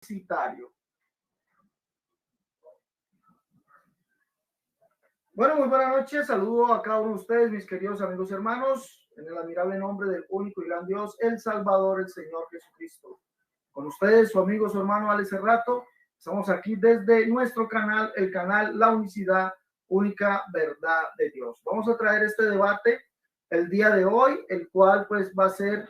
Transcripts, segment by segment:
Unicitario. Bueno, muy buenas noches. Saludo a cada uno de ustedes, mis queridos amigos y hermanos, en el admirable nombre del único y gran Dios, el Salvador, el Señor Jesucristo. Con ustedes, su amigo, su hermano Alex Cerrato. Estamos aquí desde nuestro canal, el canal La Unicidad, Única Verdad de Dios. Vamos a traer este debate el día de hoy, el cual pues va a ser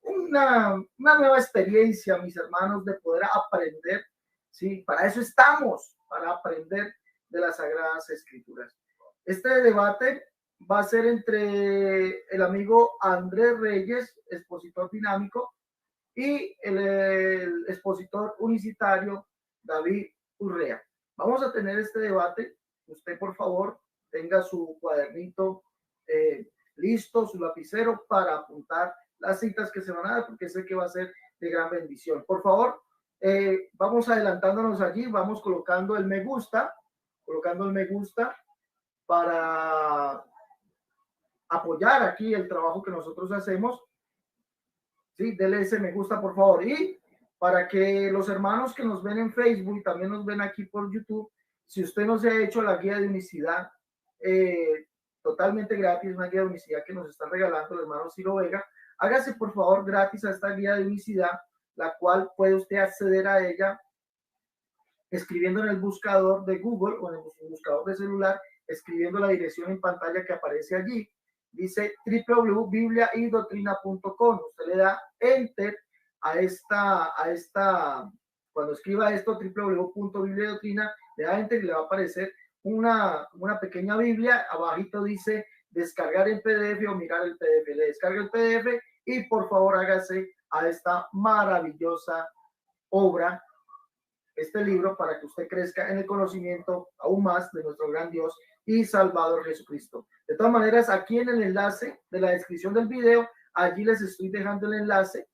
una nueva experiencia, mis hermanos, de poder aprender. Sí, para eso estamos, para aprender de las Sagradas Escrituras. Este debate va a ser entre el amigo Andrés Reyes, expositor dinámico, y el expositor unicitario David Urrea. Vamos a tener este debate. Usted, por favor, tenga su cuadernito listo, su lapicero para apuntar las citas que se van a dar, porque sé que va a ser de gran bendición. Por favor, vamos adelantándonos allí, vamos colocando el me gusta para apoyar aquí el trabajo que nosotros hacemos. Sí, dele ese me gusta, por favor. Y para que los hermanos que nos ven en Facebook y también nos ven aquí por YouTube, si usted no se ha hecho la guía de unicidad, totalmente gratis, una guía de unicidad que nos están regalando el hermano Ciro Vega, hágase por favor gratis a esta guía de unicidad, la cual puede usted acceder a ella escribiendo en el buscador de Google o en el buscador de celular, escribiendo la dirección en pantalla que aparece allí. Dice www.bibliaydoctrina.com. Usted le da enter a esta, cuando escriba esto, www.bibliaydoctrina, le da enter y le va a aparecer una pequeña Biblia. Abajito dice descargar en PDF o mirar el PDF. Le descarga el PDF y por favor hágase a esta maravillosa obra, este libro, para que usted crezca en el conocimiento aún más de nuestro gran Dios y Salvador Jesucristo. De todas maneras, aquí en el enlace de la descripción del video, allí les estoy dejando el enlace,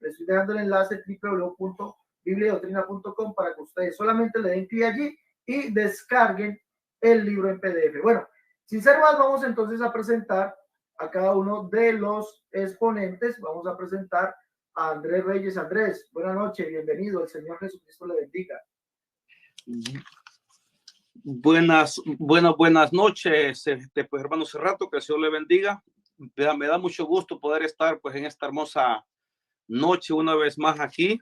www.bibliadoctrina.com, para que ustedes solamente le den clic allí y descarguen el libro en PDF. Bueno, sin ser más, vamos entonces a presentar a cada uno de los exponentes. Vamos a presentar a Andrés Reyes. Andrés, buenas noches, bienvenido, el Señor Jesucristo le bendiga. Buenas noches, pues hermano Cerrato, que el Señor le bendiga. Me da mucho gusto poder estar pues en esta hermosa noche una vez más aquí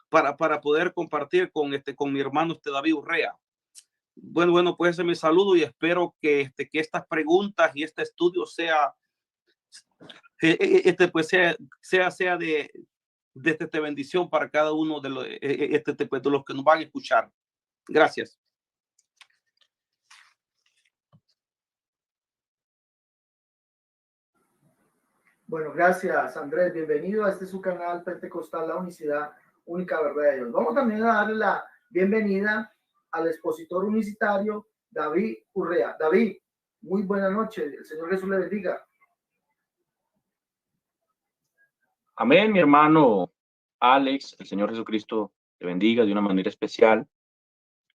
para poder compartir con mi hermano David Urrea. Bueno, pues ese es mi saludo y espero que estas preguntas y este estudio sea de bendición para cada uno de los, de los que nos van a escuchar. Gracias. Bueno, gracias Andrés, bienvenido a su canal Pentecostal, La Unicidad, Única Verdad de Dios. Vamos también a darle la bienvenida al expositor unicitario David Urrea. David, muy buena noche, el Señor Jesús le bendiga. Amén, mi hermano Alex, el Señor Jesucristo te bendiga de una manera especial.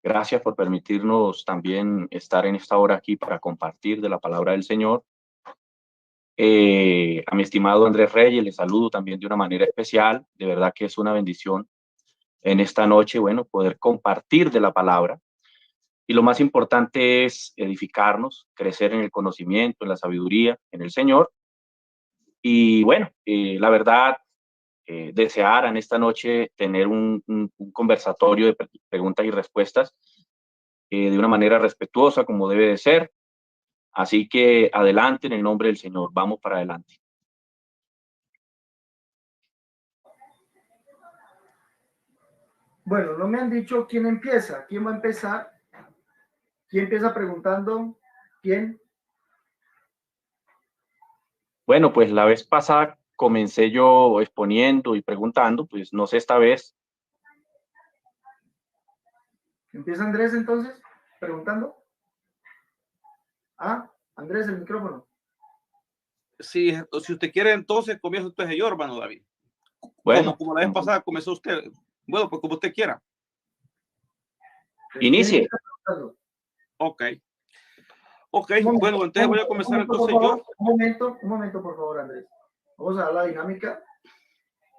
Gracias por permitirnos también estar en esta hora aquí para compartir de la palabra del Señor. A mi estimado Andrés Reyes le saludo también de una manera especial. De verdad que es una bendición en esta noche, bueno, poder compartir de la palabra. Y lo más importante es edificarnos, crecer en el conocimiento, en la sabiduría, en el Señor. Y bueno, la verdad, desear en esta noche tener un conversatorio de preguntas y respuestas de una manera respetuosa, como debe de ser. Así que adelante en el nombre del Señor, vamos para adelante. Bueno, no me han dicho quién empieza, quién va a empezar, quién empieza preguntando, quién. Bueno, pues la vez pasada comencé yo exponiendo y preguntando, pues no sé esta vez. ¿Empieza Andrés entonces, preguntando? Ah, Andrés, el micrófono. Sí, si usted quiere, entonces comienza usted yo, hermano David. Bueno, como la vez pasada comenzó usted. Bueno, pues como usted quiera. Inicie. Ok, bueno, entonces voy a comenzar entonces yo. Un momento, por favor, Andrés. Vamos a dar la dinámica.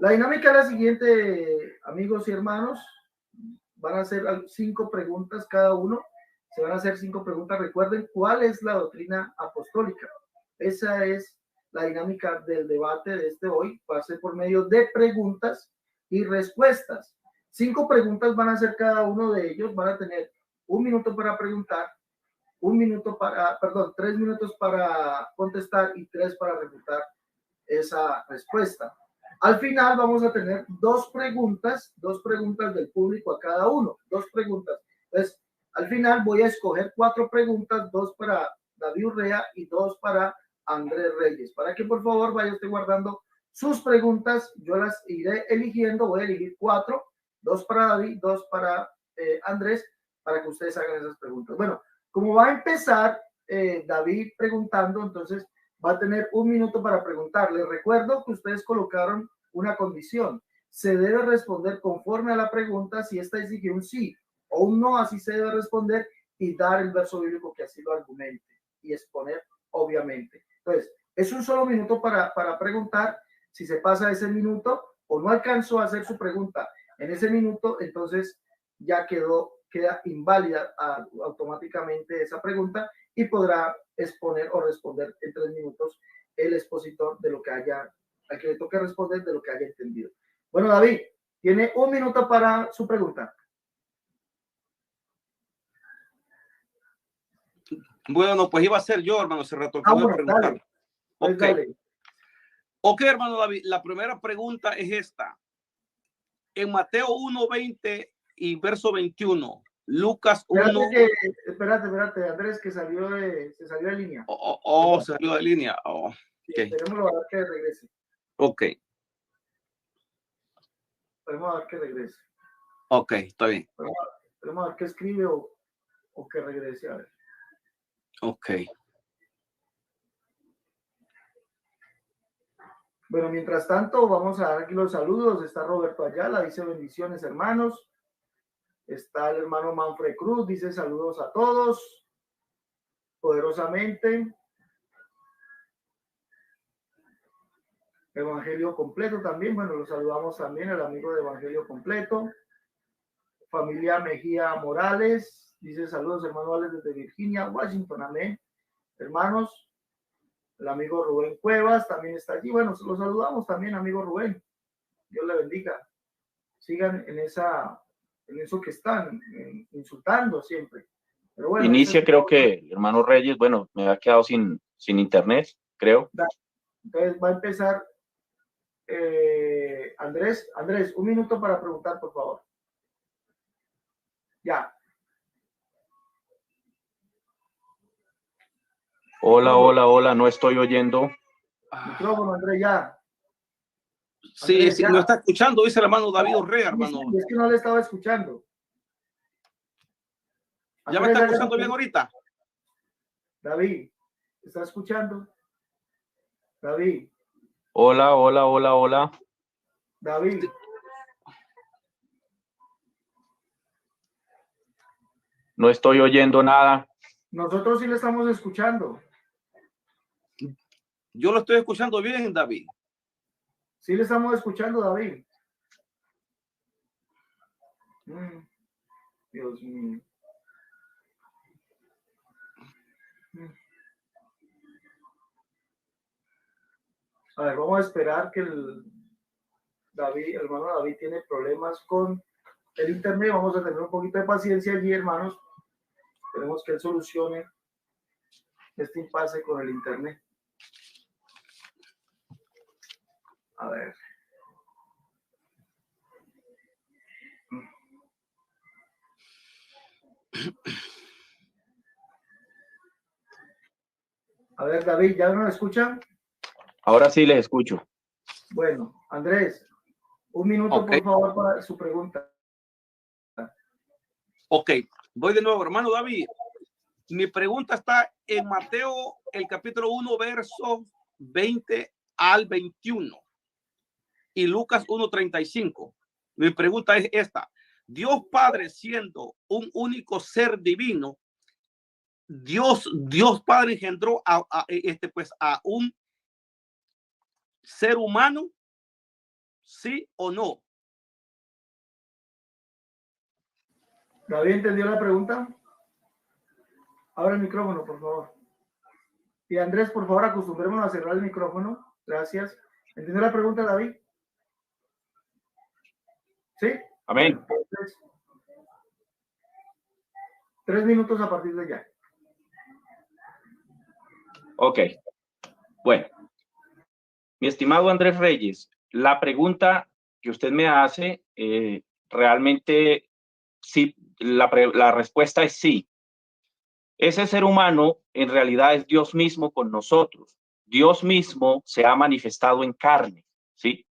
La dinámica es la siguiente, amigos y hermanos. Van a hacer 5 preguntas cada uno. Se van a hacer 5 preguntas. Recuerden cuál es la doctrina apostólica. Esa es la dinámica del debate de hoy. Va a ser por medio de preguntas y respuestas. 5 preguntas van a ser cada uno de ellos. Van a tener 1 minuto para preguntar, 3 minutos para contestar y 3 para refutar esa respuesta. Al final vamos a tener 2 preguntas del público a cada uno, 2 preguntas. Entonces, al final voy a escoger 4 preguntas, 2 para David Urrea y 2 para Andrés Reyes, para que por favor vaya usted guardando sus preguntas. Yo las iré eligiendo, voy a elegir 4, 2 para David, 2 para Andrés, para que ustedes hagan esas preguntas. Bueno, como va a empezar David preguntando, entonces va a tener 1 minuto para preguntar. Les recuerdo que ustedes colocaron una condición. Se debe responder conforme a la pregunta. Si esta exige un sí o un no, así se debe responder y dar el verso bíblico que así lo argumente y exponer, obviamente. Entonces, es un solo minuto para preguntar. Si se pasa ese minuto o no alcanzó a hacer su pregunta en ese minuto, entonces ya queda inválida automáticamente esa pregunta y podrá exponer o responder en 3 minutos el expositor de lo que haya, al que le toque responder de lo que haya entendido. Bueno, David, tiene 1 minuto para su pregunta. Bueno, pues iba a ser yo, hermano, hace rato que bueno, dale. Pues okay. Dale. Ok, hermano David, la primera pregunta es esta. En Mateo 1:20 y verso 21, Lucas 1. Espérate, Andrés, que se salió de línea. Salió de línea. Okay. Esperemos a ver que regrese. Ok. Esperemos a ver que regrese. Ok, está bien. Esperemos a ver que escribe o que regrese. A ver. Ok. Bueno, mientras tanto, vamos a dar aquí los saludos. Está Roberto Ayala, dice bendiciones, hermanos. Está el hermano Manfred Cruz, dice saludos a todos, poderosamente. Evangelio Completo también, bueno, lo saludamos también, el amigo de Evangelio Completo. Familia Mejía Morales, dice saludos, hermano Alex desde Virginia, Washington, amén. Hermanos, el amigo Rubén Cuevas también está allí. Bueno, lo saludamos también, amigo Rubén. Dios le bendiga. Sigan en eso que están insultando siempre. Pero bueno, inicia, creo que el hermano Reyes, bueno, me había quedado sin internet, creo. Entonces va a empezar Andrés, 1 minuto para preguntar, por favor. Ya. Hola, no estoy oyendo. Micrófono, Andrés, ya. Sí, Andrés, sí, ya. No está escuchando, dice el hermano David Urrea, hermano. Es que no le estaba escuchando. Andrés, ¿ya me está escuchando bien ahorita? David, ¿está escuchando? David. Hola. David. No estoy oyendo nada. Nosotros sí le estamos escuchando. Yo lo estoy escuchando bien, David. Sí le estamos escuchando, David. Dios mío. A ver, vamos a esperar que el hermano David tiene problemas con el internet. Vamos a tener un poquito de paciencia allí, hermanos. Tenemos que él solucione este impasse con el internet. A ver. A ver, David, ¿ya no me escuchan? Ahora sí les escucho. Bueno, Andrés, 1 minuto, por favor, para su pregunta. Ok, voy de nuevo, hermano David. Mi pregunta está en Mateo, el capítulo 1, versos 20 al 21 y Lucas 1:35. Mi pregunta es esta. Dios Padre, siendo un único ser divino, Dios Padre engendró a un ser humano ¿Sí o no? ¿David entendió la pregunta? Abre el micrófono, por favor. Y Andrés, por favor, acostumbrémonos a cerrar el micrófono. Gracias. ¿Entendió la pregunta, David? ¿Sí? Amén. Bueno, 3 minutos a partir de ya. Ok. Bueno, mi estimado Andrés Reyes, la pregunta que usted me hace, realmente sí, la respuesta es sí. Ese ser humano en realidad es Dios mismo con nosotros. Dios mismo se ha manifestado en carne, ¿sí?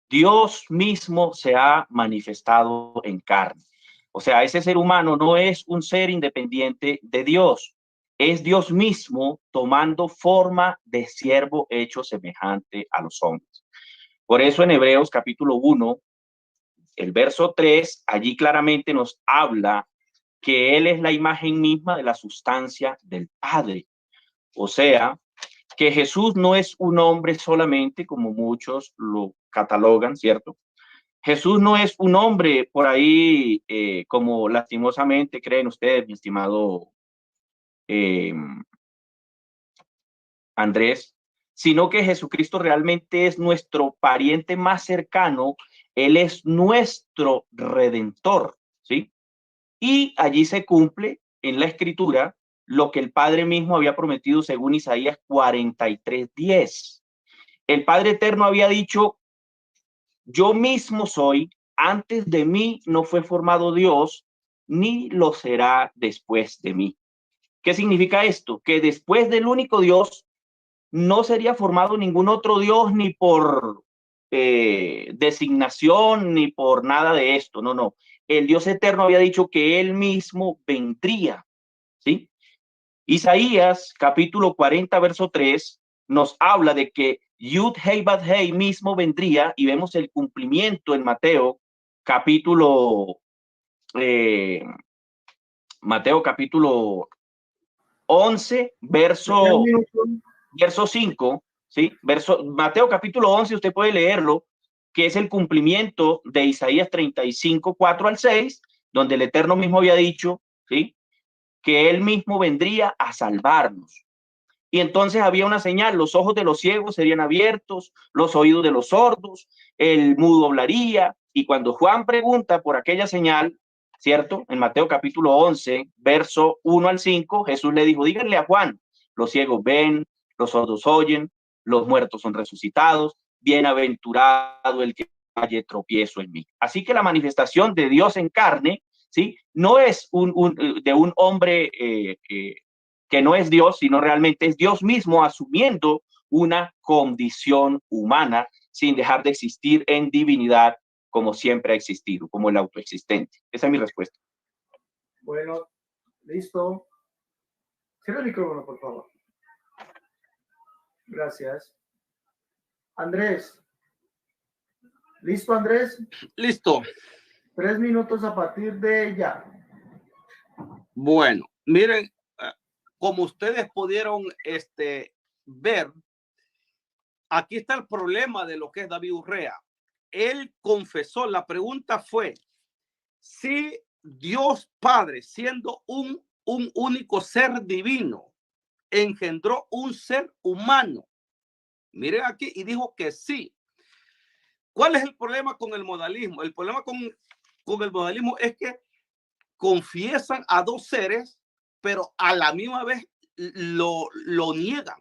Dios mismo se ha manifestado en carne. O sea, ese ser humano no es un ser independiente de Dios, es Dios mismo tomando forma de siervo hecho semejante a los hombres. Por eso en Hebreos capítulo 1, el verso 3, allí claramente nos habla que Él es la imagen misma de la sustancia del Padre. O sea, que Jesús no es un hombre solamente, como muchos lo catalogan, ¿cierto? Jesús no es un hombre por ahí, como lastimosamente creen ustedes, mi estimado eh, Andrés, sino que Jesucristo realmente es nuestro pariente más cercano, Él es nuestro redentor, ¿sí? Y allí se cumple en la escritura lo que el Padre mismo había prometido según Isaías 43:10. El Padre Eterno había dicho, yo mismo soy, antes de mí no fue formado Dios, ni lo será después de mí. ¿Qué significa esto? Que después del único Dios no sería formado ningún otro Dios ni por designación ni por nada de esto. No, no. El Dios eterno había dicho que él mismo vendría, ¿sí? Isaías capítulo 40, verso 3 nos habla de que Yud Hei Bad Hei mismo vendría y vemos el cumplimiento en eh, Mateo capítulo 11, verso 5, ¿sí? Mateo capítulo 11, usted puede leerlo, que es el cumplimiento de Isaías 35, 4 al 6, donde el Eterno mismo había dicho, ¿sí? Que él mismo vendría a salvarnos. Y entonces había una señal, los ojos de los ciegos serían abiertos, los oídos de los sordos, el mudo hablaría. Y cuando Juan pregunta por aquella señal, ¿cierto? En Mateo capítulo 11, verso 1 al 5, Jesús le dijo, díganle a Juan, los ciegos ven, los sordos oyen, los muertos son resucitados, bienaventurado el que haya tropiezo en mí. Así que la manifestación de Dios en carne, ¿sí? No es de un hombre que no es Dios, sino realmente es Dios mismo asumiendo una condición humana sin dejar de existir en divinidad como siempre ha existido, como el autoexistente. Esa es mi respuesta. Bueno, listo. Cierra el micrófono, por favor. Gracias. Andrés. ¿Listo, Andrés? Listo. 3 minutos a partir de ya. Bueno, miren, como ustedes pudieron ver, aquí está el problema de lo que es David Urrea. Él confesó, la pregunta fue, si Dios Padre, siendo un único ser divino, engendró un ser humano. Miren aquí, y dijo que sí. ¿Cuál es el problema con el modalismo? El problema con el modalismo es que confiesan a dos seres, pero a la misma vez lo niegan.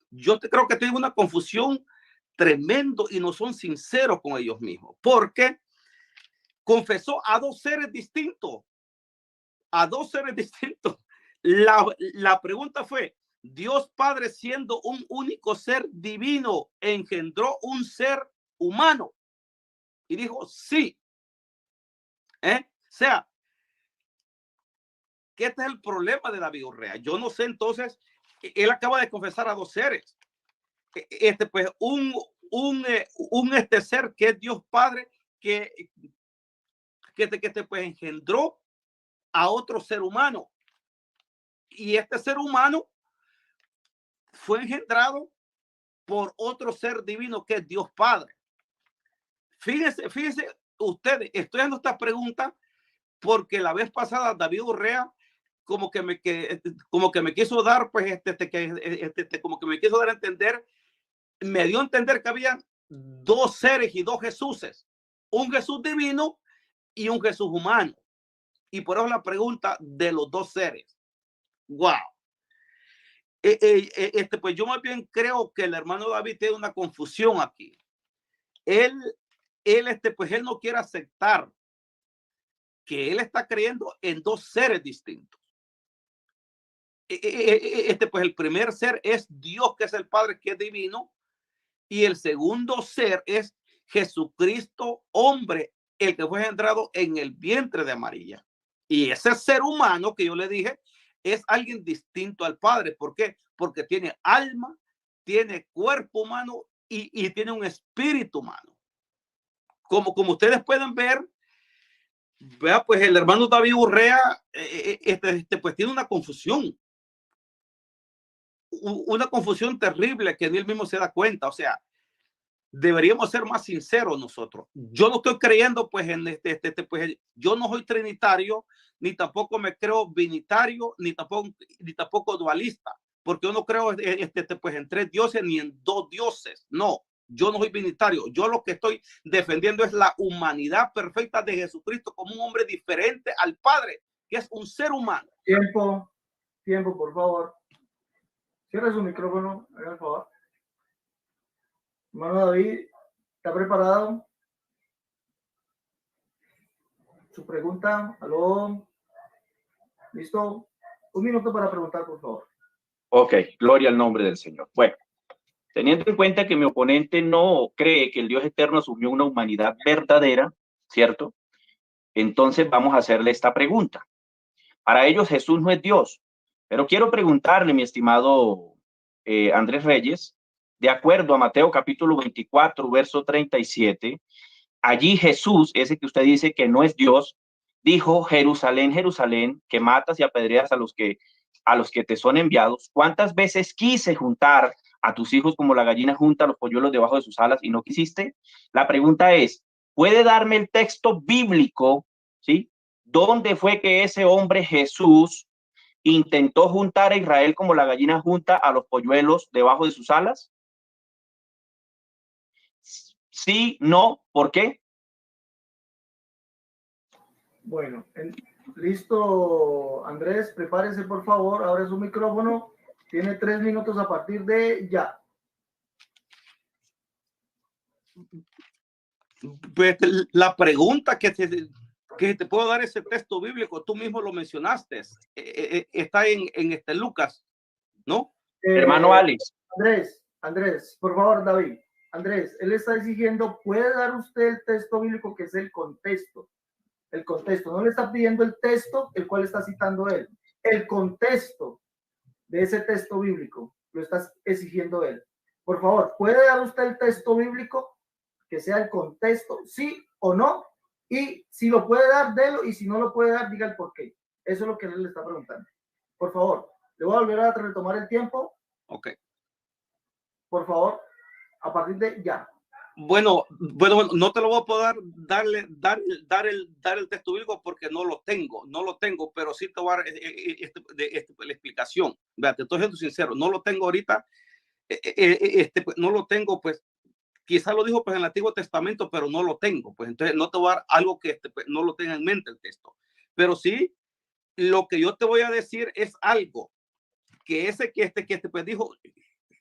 Yo creo que tienen una confusión tremendo y no son sinceros con ellos mismos, porque confesó a dos seres distintos, a dos seres distintos. La pregunta fue, Dios Padre, siendo un único ser divino, engendró un ser humano. Y dijo, sí. O sea, que este es el problema de David Urrea. Yo no sé, entonces, él acaba de confesar a dos seres. Pues un ser que es Dios Padre, que pues engendró a otro ser humano. Y este ser humano fue engendrado por otro ser divino que es Dios Padre. Fíjense ustedes, estoy haciendo esta pregunta porque la vez pasada David Urrea como que me quiso dar, pues, como que me quiso dar a entender, me dio a entender que había dos seres y dos Jesuses, un Jesús divino y un Jesús humano. Y por eso la pregunta de los dos seres. Wow. Pues yo más bien creo que el hermano David tiene una confusión aquí. Él pues él no quiere aceptar que él está creyendo en dos seres distintos. Pues el primer ser es Dios, que es el Padre, que es divino, y el segundo ser es Jesucristo, hombre, el que fue engendrado en el vientre de María. Y ese ser humano que yo le dije es alguien distinto al Padre. ¿Por qué? Porque tiene alma, tiene cuerpo humano y tiene un espíritu humano. Como ustedes pueden ver, vea, pues el hermano David Urrea pues tiene una confusión terrible que él mismo se da cuenta. O sea, deberíamos ser más sinceros nosotros. Yo no estoy creyendo pues en pues yo no soy trinitario, ni tampoco me creo binitario, ni tampoco dualista, porque yo no creo pues en tres dioses ni en dos dioses. No, yo no soy binitario. Yo lo que estoy defendiendo es la humanidad perfecta de Jesucristo como un hombre diferente al Padre, que es un ser humano. Tiempo, por favor. Cierra su micrófono, haga el favor. Hermano David, ¿está preparado? Su pregunta, aló. ¿Listo? Un minuto para preguntar, por favor. Ok, gloria al nombre del Señor. Bueno, teniendo en cuenta que mi oponente no cree que el Dios eterno asumió una humanidad verdadera, ¿cierto? Entonces vamos a hacerle esta pregunta. Para ellos Jesús no es Dios, pero quiero preguntarle, mi estimado Andrés Reyes, de acuerdo a Mateo capítulo 24, verso 37, allí Jesús, ese que usted dice que no es Dios, dijo: Jerusalén, Jerusalén, que matas y apedreas a los que te son enviados. ¿Cuántas veces quise juntar a tus hijos como la gallina junta a los polluelos debajo de sus alas y no quisiste? La pregunta es, ¿puede darme el texto bíblico, sí? ¿Dónde fue que ese hombre Jesús intentó juntar a Israel como la gallina junta a los polluelos debajo de sus alas? Sí, no, ¿por qué? Bueno, listo, Andrés, prepárese por favor, abre su micrófono, tiene 3 minutos a partir de ya. Pues la pregunta que te puedo dar ese texto bíblico, tú mismo lo mencionaste, está en Lucas, ¿no? Hermano Alex. Andrés, por favor, David. Andrés, él está exigiendo, ¿puede dar usted el texto bíblico que es el contexto? El contexto, no le está pidiendo el texto el cual está citando él. El contexto de ese texto bíblico lo está exigiendo él. Por favor, ¿puede dar usted el texto bíblico que sea el contexto, sí o no? Y si lo puede dar, délo, y si no lo puede dar, diga el por qué. Eso es lo que él le está preguntando. Por favor, le voy a volver a retomar el tiempo. Ok. Por favor, a partir de ya. Bueno, no te lo voy a poder dar el texto bíblico porque no lo tengo, pero sí te voy a dar la explicación. Vea, te estoy siendo sincero, no lo tengo ahorita, no lo tengo, pues quizá lo dijo pues en el Antiguo Testamento, pero no lo tengo, pues entonces no te voy a dar algo que pues, no lo tenga en mente el texto, pero sí lo que yo te voy a decir es algo que pues dijo: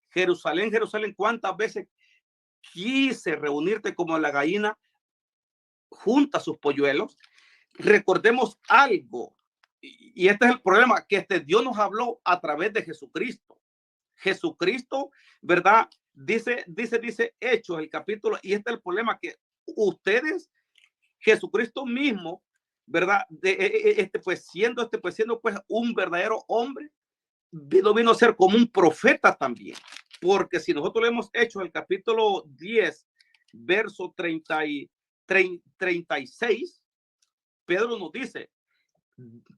Jerusalén, Jerusalén, ¿cuántas veces quise reunirte como la gallina junta sus polluelos? Recordemos algo, y este es el problema, que Dios nos habló a través de Jesucristo. Jesucristo, ¿verdad? Dice Hechos, el capítulo, y este es el problema, que ustedes, Jesucristo mismo, ¿verdad? Pues siendo un verdadero hombre, vino a ser como un profeta también. Porque si nosotros leemos Hechos, el capítulo 10, verso 36, Pedro nos dice: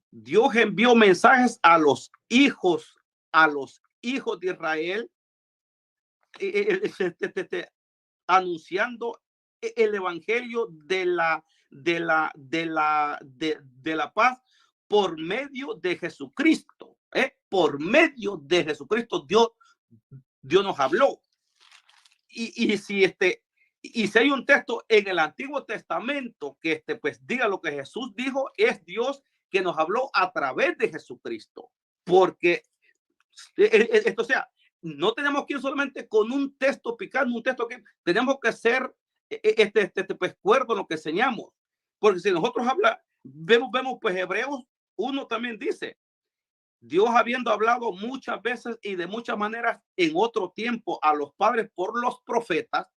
Dios envió mensajes a los hijos de Israel, anunciando el evangelio de la paz por medio de Jesucristo. Por medio de Jesucristo Dios nos habló. Y si hay un texto en el Antiguo Testamento que pues diga lo que Jesús dijo, es Dios que nos habló a través de Jesucristo. Porque esto, o sea, no tenemos que ir solamente con un texto picando, un texto que tenemos que ser pues cuerdo en lo que enseñamos. Porque si nosotros vemos pues Hebreos 1 también dice, Dios habiendo hablado muchas veces y de muchas maneras en otro tiempo a los padres por los profetas,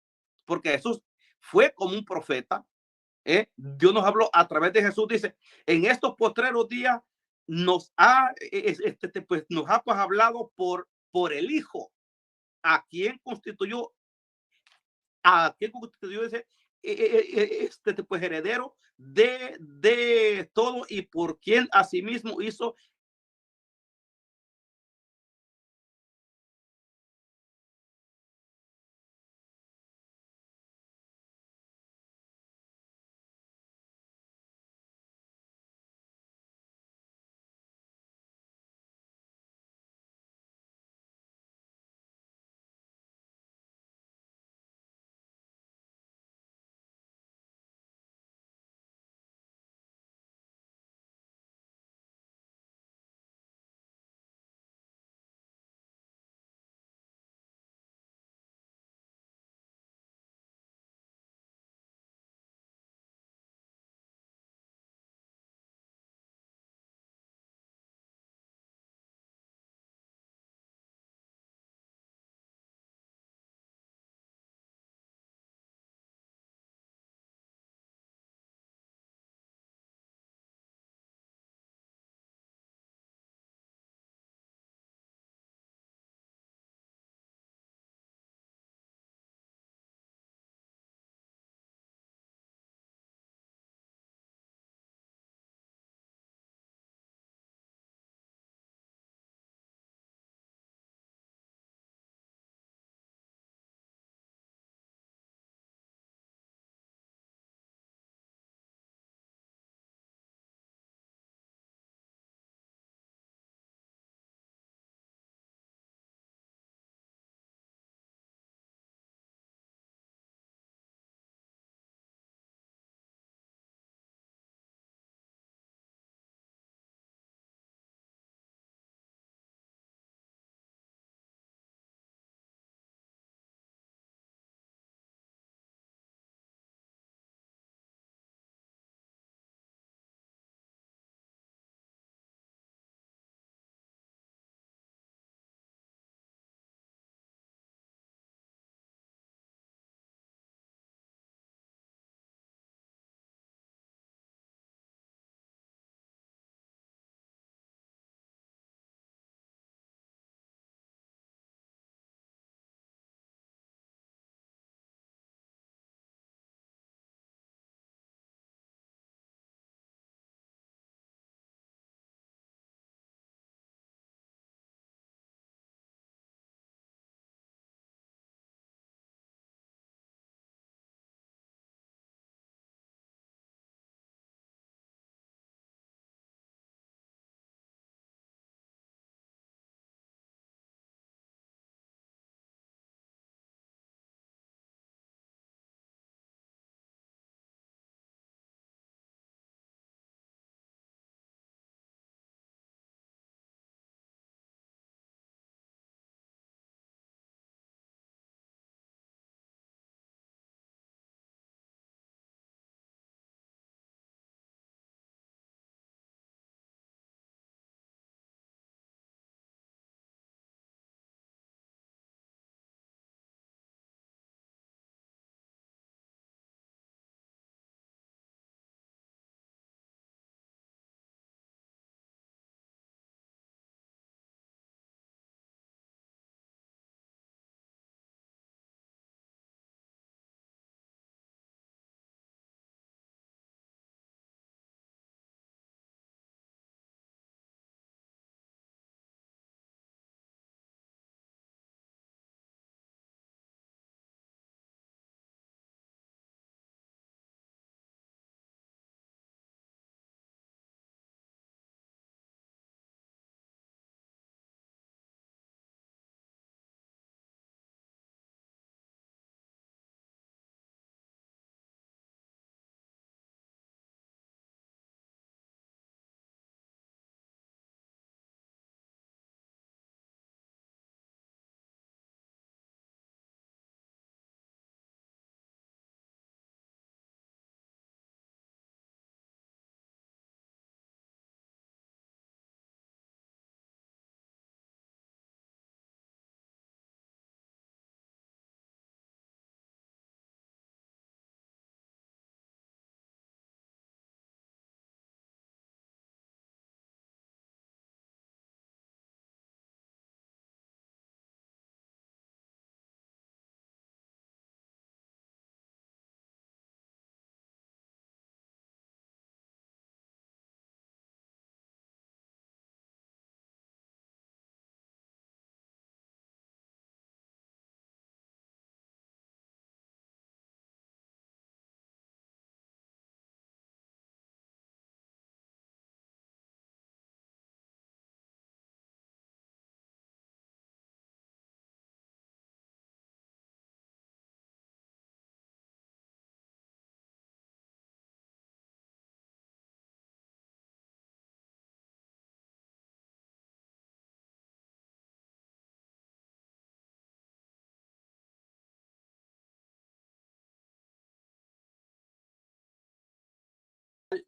porque Jesús fue como un profeta, Dios nos habló a través de Jesús, dice, en estos postreros días nos ha pues hablado por el Hijo, a quien constituyó ese pues heredero de todo y por quien asimismo hizo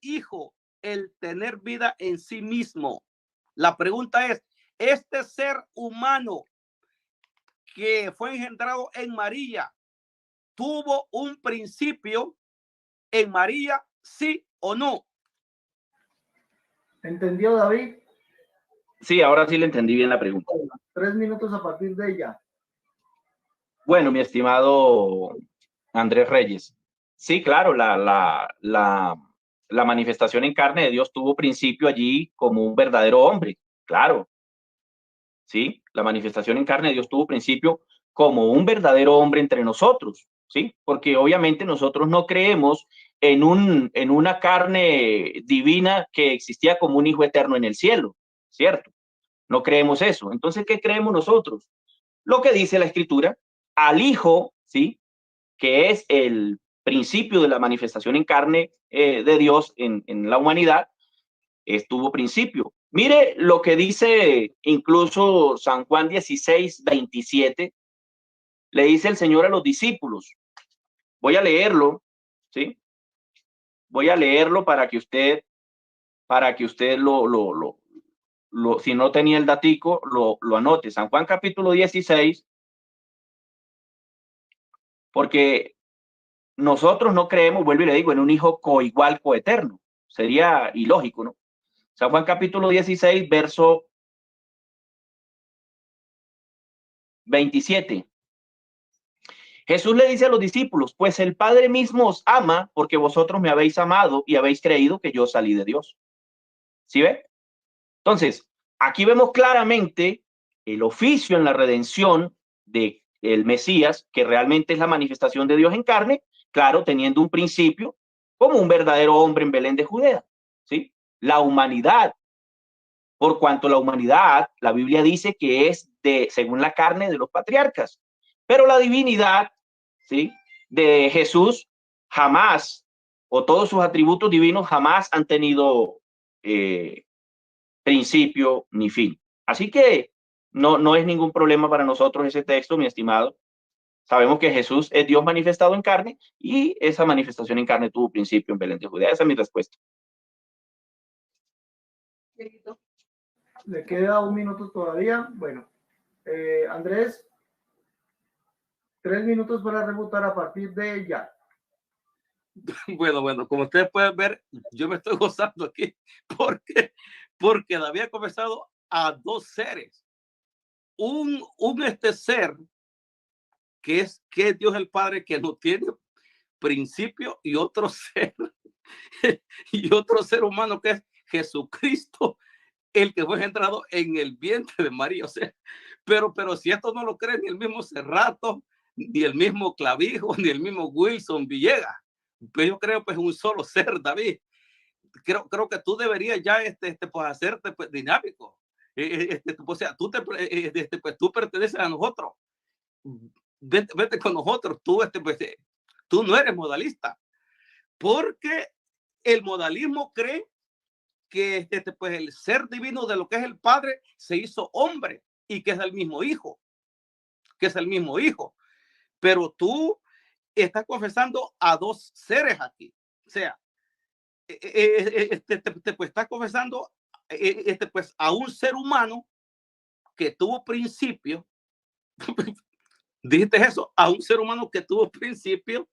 Hijo el tener vida en sí mismo. La pregunta es, ¿este ser humano que fue engendrado en María tuvo un principio en María, sí o no? ¿Entendió, David? Sí, ahora sí le entendí bien la pregunta. 3 minutos a partir de ella. Bueno, mi estimado Andrés Reyes, sí, claro, la manifestación en carne de Dios tuvo principio allí como un verdadero hombre, claro, sí, la manifestación en carne de Dios tuvo principio como un verdadero hombre entre nosotros, sí, porque obviamente nosotros no creemos en una carne divina que existía como un hijo eterno en el cielo, ¿cierto? No creemos eso. Entonces, ¿qué creemos nosotros? Lo que dice la Escritura, al Hijo, ¿sí? Que es el principio de la manifestación en carne de Dios en la humanidad, tuvo principio. Mire lo que dice incluso San Juan 16:27, le dice el Señor a los discípulos. Voy a leerlo, ¿sí? Voy a leerlo para que usted si no tenía el datico, lo anote. San Juan capítulo 16, porque nosotros no creemos, vuelvo y le digo, en un hijo coigual, coeterno. Sería ilógico, ¿no? San Juan capítulo 16, verso 27. Jesús le dice a los discípulos, pues el Padre mismo os ama porque vosotros me habéis amado y habéis creído que yo salí de Dios. ¿Sí ve? Entonces, aquí vemos claramente el oficio en la redención de el Mesías, que realmente es la manifestación de Dios en carne, claro, teniendo un principio como un verdadero hombre en Belén de Judea, ¿sí? La humanidad, por cuanto la humanidad, la Biblia dice que es según la carne de los patriarcas, pero la divinidad, ¿sí? De Jesús jamás, o todos sus atributos divinos jamás han tenido principio ni fin. Así que no es ningún problema para nosotros ese texto, mi estimado. Sabemos que Jesús es Dios manifestado en carne y esa manifestación en carne tuvo principio en Belén de Judea. Esa es mi respuesta. Le queda 1 minuto todavía. Bueno, Andrés, 3 minutos para refutar a partir de ya. Bueno, como ustedes pueden ver, yo me estoy gozando aquí porque había comenzado a dos seres. Un ser que es Dios el Padre, que no tiene principio, y otro ser y otro ser humano que es Jesucristo, el que fue engendrado en el vientre de María. O sea, pero si esto no lo cree ni el mismo Cerrato, ni el mismo Clavijo, ni el mismo Wilson Villegas, pues yo creo pues un solo ser, David. Creo que tú deberías ya pues hacerte pues, dinámico. O sea, pues, tú perteneces a nosotros. Vete con nosotros. Pues, tú no eres modalista. Porque el modalismo cree que pues, el ser divino de lo que es el Padre se hizo hombre y que es el mismo Hijo. Pero tú estás confesando a dos seres aquí. O sea, pues estás confesando pues a un ser humano que tuvo principio. Dijiste eso, a un ser humano que tuvo principio,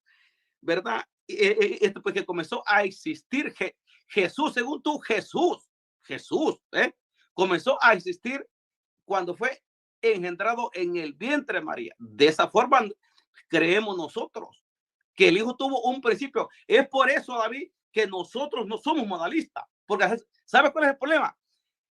¿verdad? Pues que comenzó a existir. Jesús, según tú, Jesús, comenzó a existir cuando fue engendrado en el vientre de María. De esa forma creemos nosotros que el Hijo tuvo un principio. Es por eso, David, que nosotros no somos modalistas. Porque, ¿sabe cuál es el problema?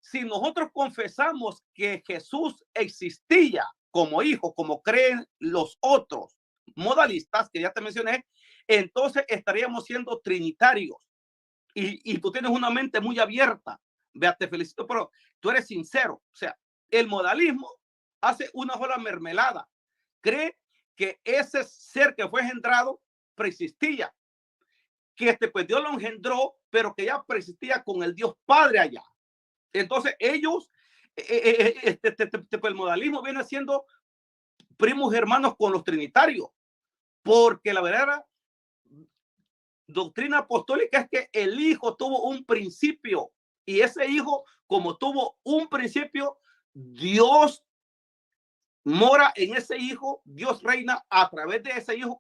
Si nosotros confesamos que Jesús existía como hijo, como creen los otros modalistas que ya te mencioné, entonces estaríamos siendo trinitarios. Y tú tienes una mente muy abierta. Vea, te felicito, pero tú eres sincero. O sea, el modalismo hace una sola mermelada. Cree que ese ser que fue engendrado preexistía, que pues Dios lo engendró, pero que ya preexistía con el Dios Padre allá. Entonces ellos, pues el modalismo viene siendo primos hermanos con los trinitarios, porque la verdad doctrina apostólica es que el Hijo tuvo un principio y ese Hijo, como tuvo un principio, Dios mora en ese Hijo, Dios reina a través de ese Hijo,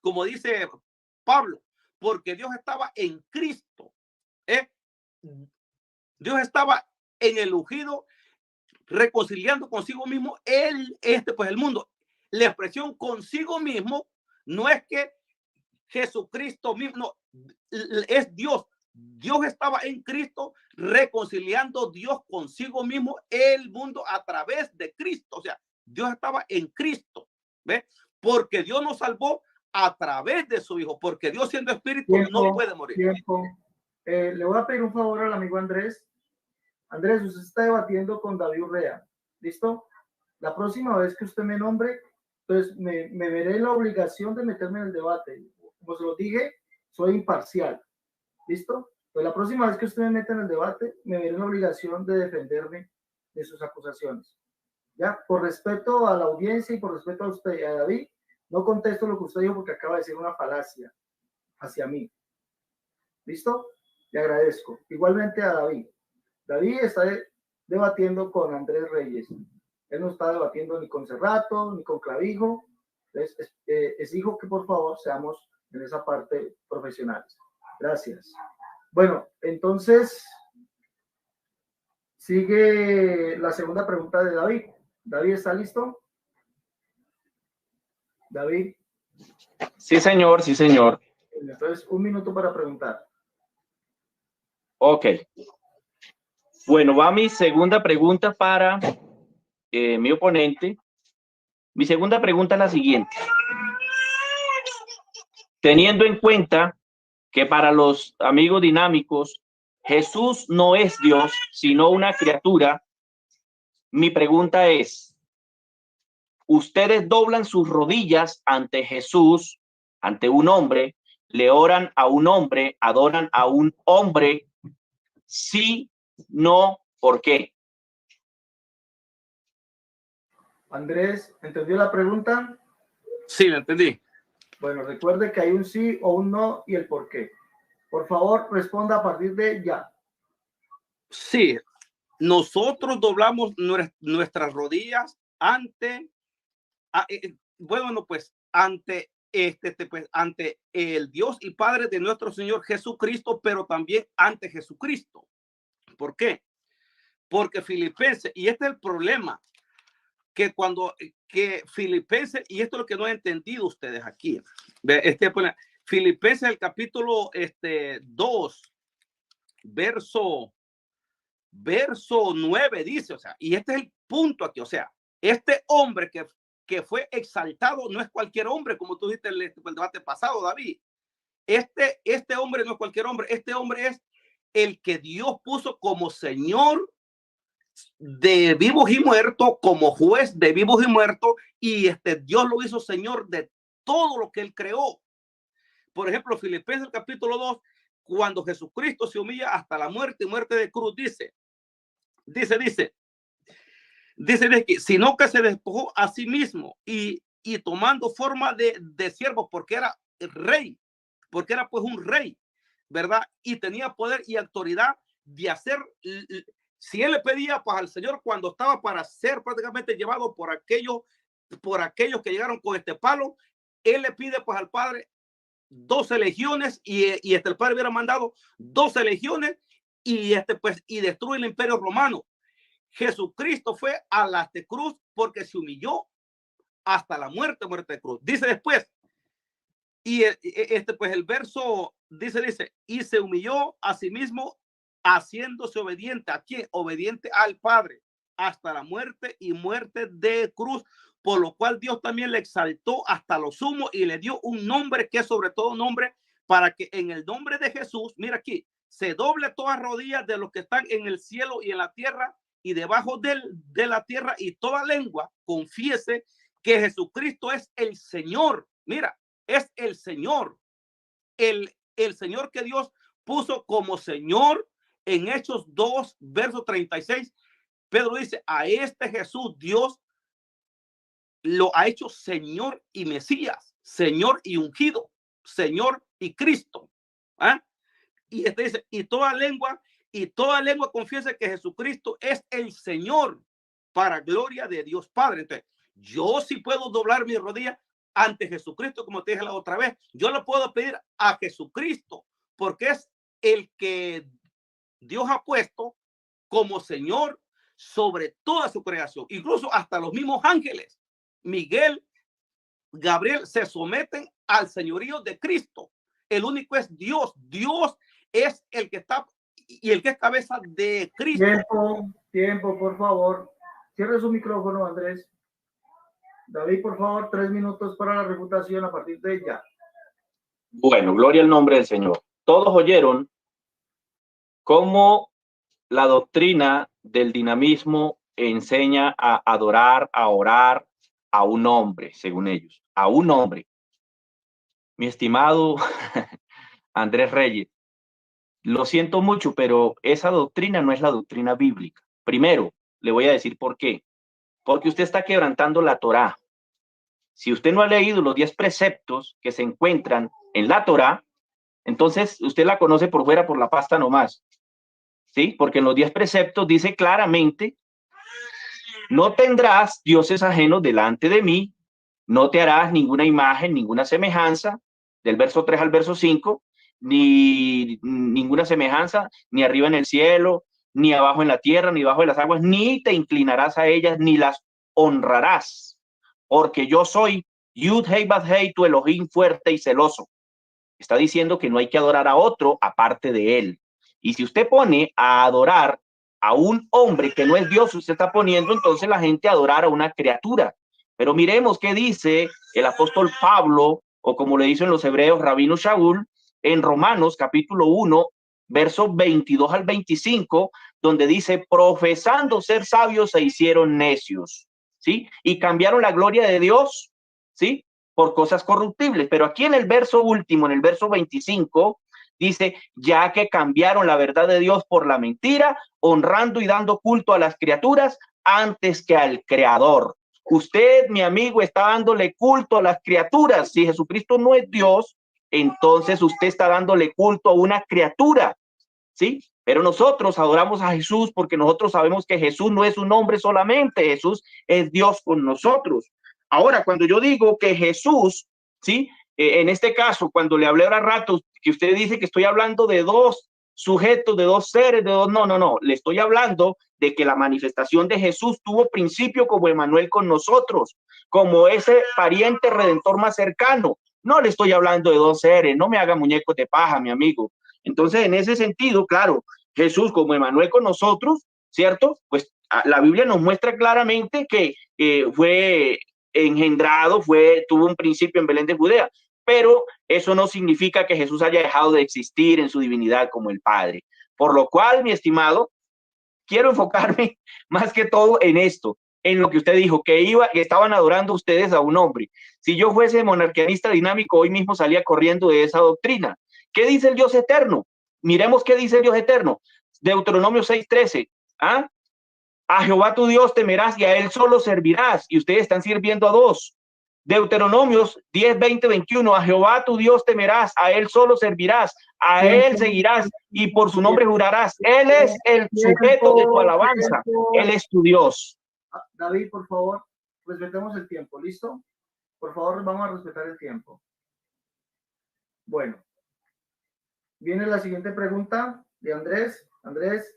como dice Pablo, porque Dios estaba en Cristo. Dios estaba en el ungido, reconciliando consigo mismo pues el mundo. La expresión consigo mismo no es que Jesucristo mismo, no, es Dios. Dios estaba en Cristo reconciliando Dios consigo mismo el mundo a través de Cristo. O sea, Dios estaba en Cristo, ¿ves? Porque Dios nos salvó a través de su Hijo, porque Dios siendo espíritu no puede morir. Le voy a pedir un favor al amigo Andrés. Andrés, usted está debatiendo con David Urrea, ¿listo? La próxima vez que usted me nombre, entonces me veré la obligación de meterme en el debate. Como se lo dije, soy imparcial, ¿listo? Pues la próxima vez que usted me meta en el debate, me veré en la obligación de defenderme de sus acusaciones. ¿Ya? Por respeto a la audiencia y por respeto a usted y a David, no contesto lo que usted dijo porque acaba de decir una falacia hacia mí. ¿Listo? Le agradezco. Igualmente a David. David está debatiendo con Andrés Reyes. Él no está debatiendo ni con Cerrato, ni con Clavijo. Exijo que por favor seamos en esa parte profesionales. Gracias. Bueno, entonces sigue la segunda pregunta de David. David, ¿está listo? David. Sí, señor, sí, señor. Entonces, 1 minuto para preguntar. Ok. Bueno, va mi segunda pregunta para mi oponente. Mi segunda pregunta es la siguiente. Teniendo en cuenta que para los amigos dinámicos, Jesús no es Dios, sino una criatura, mi pregunta es, ¿ustedes doblan sus rodillas ante Jesús, ante un hombre, le oran a un hombre, adoran a un hombre? Sí, no, ¿por qué? Andrés, ¿entendió la pregunta? Sí, la entendí. Bueno, recuerde que hay un sí o un no y el por qué. Por favor, responda a partir de ya. Sí, nosotros doblamos nuestras rodillas ante, bueno, pues ante pues ante el Dios y Padre de nuestro Señor Jesucristo, pero también ante Jesucristo. ¿Por qué? Porque Filipenses, y este es el problema, que Filipenses, y esto es lo que no han entendido ustedes aquí, Filipenses el capítulo 2, verso 9 dice, o sea, y este es el punto aquí, o sea, este hombre que fue exaltado no es cualquier hombre, como tú dijiste en el debate pasado, David. Este hombre no es cualquier hombre, este hombre es el que Dios puso como Señor de vivos y muertos, como juez de vivos y muertos, y Dios lo hizo Señor de todo lo que él creó. Por ejemplo, Filipenses capítulo 2, cuando Jesucristo se humilla hasta la muerte y muerte de cruz, dice que sino que se despojó a sí mismo y tomando forma de siervo, porque era el rey, porque era pues un rey, ¿verdad? Y tenía poder y autoridad de hacer, si él le pedía pues al Señor cuando estaba para ser prácticamente llevado por aquellos que llegaron con este palo, él le pide pues al Padre 12 legiones y el Padre hubiera mandado 12 legiones y pues y destruye el imperio romano. Jesucristo fue a la cruz porque se humilló hasta la muerte de cruz. Dice después, y pues el verso dice, y se humilló a sí mismo haciéndose obediente. ¿A quién? Obediente al Padre hasta la muerte y muerte de cruz, por lo cual Dios también le exaltó hasta lo sumo y le dio un nombre que es sobre todo nombre, para que en el nombre de Jesús, mira aquí, se doble todas rodillas de los que están en el cielo y en la tierra y debajo de la tierra, y toda lengua confiese que Jesucristo es el Señor. Mira, es el Señor, el Señor que Dios puso como Señor en Hechos 2, verso 36. Pedro dice, a este Jesús Dios lo ha hecho Señor y Mesías, Señor y ungido, Señor y Cristo. ¿Ah? Y este dice, y toda lengua confiesa que Jesucristo es el Señor, para gloria de Dios Padre. Entonces, yo sí puedo doblar mi rodilla ante Jesucristo, como te dije la otra vez. Yo lo puedo pedir a Jesucristo, porque es el que Dios ha puesto como Señor sobre toda su creación, incluso hasta los mismos ángeles, Miguel, Gabriel, se someten al señorío de Cristo. El único es Dios. Dios es el que está y el que es cabeza de Cristo. Tiempo, por favor. Cierre su micrófono, Andrés. David, por favor, 3 minutos para la refutación a partir de ya. Bueno, gloria al nombre del Señor. Todos oyeron cómo la doctrina del dinamismo enseña a adorar, a orar a un hombre, según ellos, a un hombre. Mi estimado Andrés Reyes, lo siento mucho, pero esa doctrina no es la doctrina bíblica. Primero, le voy a decir por qué. Porque usted está quebrantando la Torá. Si usted no ha leído los 10 preceptos que se encuentran en la Torá, entonces usted la conoce por fuera, por la pasta nomás. ¿Sí? Porque en los 10 preceptos dice claramente: no tendrás dioses ajenos delante de mí, no te harás ninguna imagen, ninguna semejanza, del verso 3 al verso 5, ni ninguna semejanza, ni arriba en el cielo, ni abajo en la tierra, ni debajo de las aguas, ni te inclinarás a ellas, ni las honrarás, porque yo soy Yud Hei Bad Hei, tu Elohim fuerte y celoso. Está diciendo que no hay que adorar a otro aparte de él. Y si usted pone a adorar a un hombre que no es Dios, usted está poniendo entonces la gente a adorar a una criatura. Pero miremos qué dice el apóstol Pablo, o como le dicen los hebreos, Rabino Shaul, en Romanos capítulo 1, versos 22 al 25, donde dice: profesando ser sabios se hicieron necios, ¿sí? Y cambiaron la gloria de Dios, ¿sí?, por cosas corruptibles. Pero aquí en el verso último, en el verso 25, dice: ya que cambiaron la verdad de Dios por la mentira, honrando y dando culto a las criaturas antes que al Creador. Usted, mi amigo, está dándole culto a las criaturas. Si Jesucristo no es Dios, entonces usted está dándole culto a una criatura, ¿sí? Pero nosotros adoramos a Jesús porque nosotros sabemos que Jesús no es un hombre solamente, Jesús es Dios con nosotros. Ahora, cuando yo digo que Jesús, ¿sí? En este caso, cuando le hablé ahora rato, que usted dice que estoy hablando de dos sujetos, de dos seres, de dos, no, le estoy hablando de que la manifestación de Jesús tuvo principio como Emmanuel con nosotros, como ese pariente redentor más cercano. No le estoy hablando de dos seres, no me haga muñecos de paja, mi amigo. Entonces, en ese sentido, claro, Jesús como Emmanuel con nosotros, ¿cierto? Pues la Biblia nos muestra claramente que fue engendrado, tuvo un principio en Belén de Judea, pero eso no significa que Jesús haya dejado de existir en su divinidad como el Padre. Por lo cual, mi estimado, quiero enfocarme más que todo en esto, en lo que usted dijo, que estaban adorando ustedes a un hombre. Si yo fuese monarquianista dinámico, hoy mismo salía corriendo de esa doctrina. ¿Qué dice el Dios eterno? Miremos qué dice el Dios eterno. Deuteronomio 6:13. ¿Ah? A Jehová tu Dios temerás y a él solo servirás. Y ustedes están sirviendo a dos. Deuteronomios 10, 20, 21. A Jehová tu Dios temerás, a él solo servirás, a él seguirás y por su nombre jurarás. Él es el sujeto de tu alabanza. Él es tu Dios. David, por favor, respetemos el tiempo. ¿Listo? Por favor, vamos a respetar el tiempo. Bueno. Viene la siguiente pregunta de Andrés. Andrés.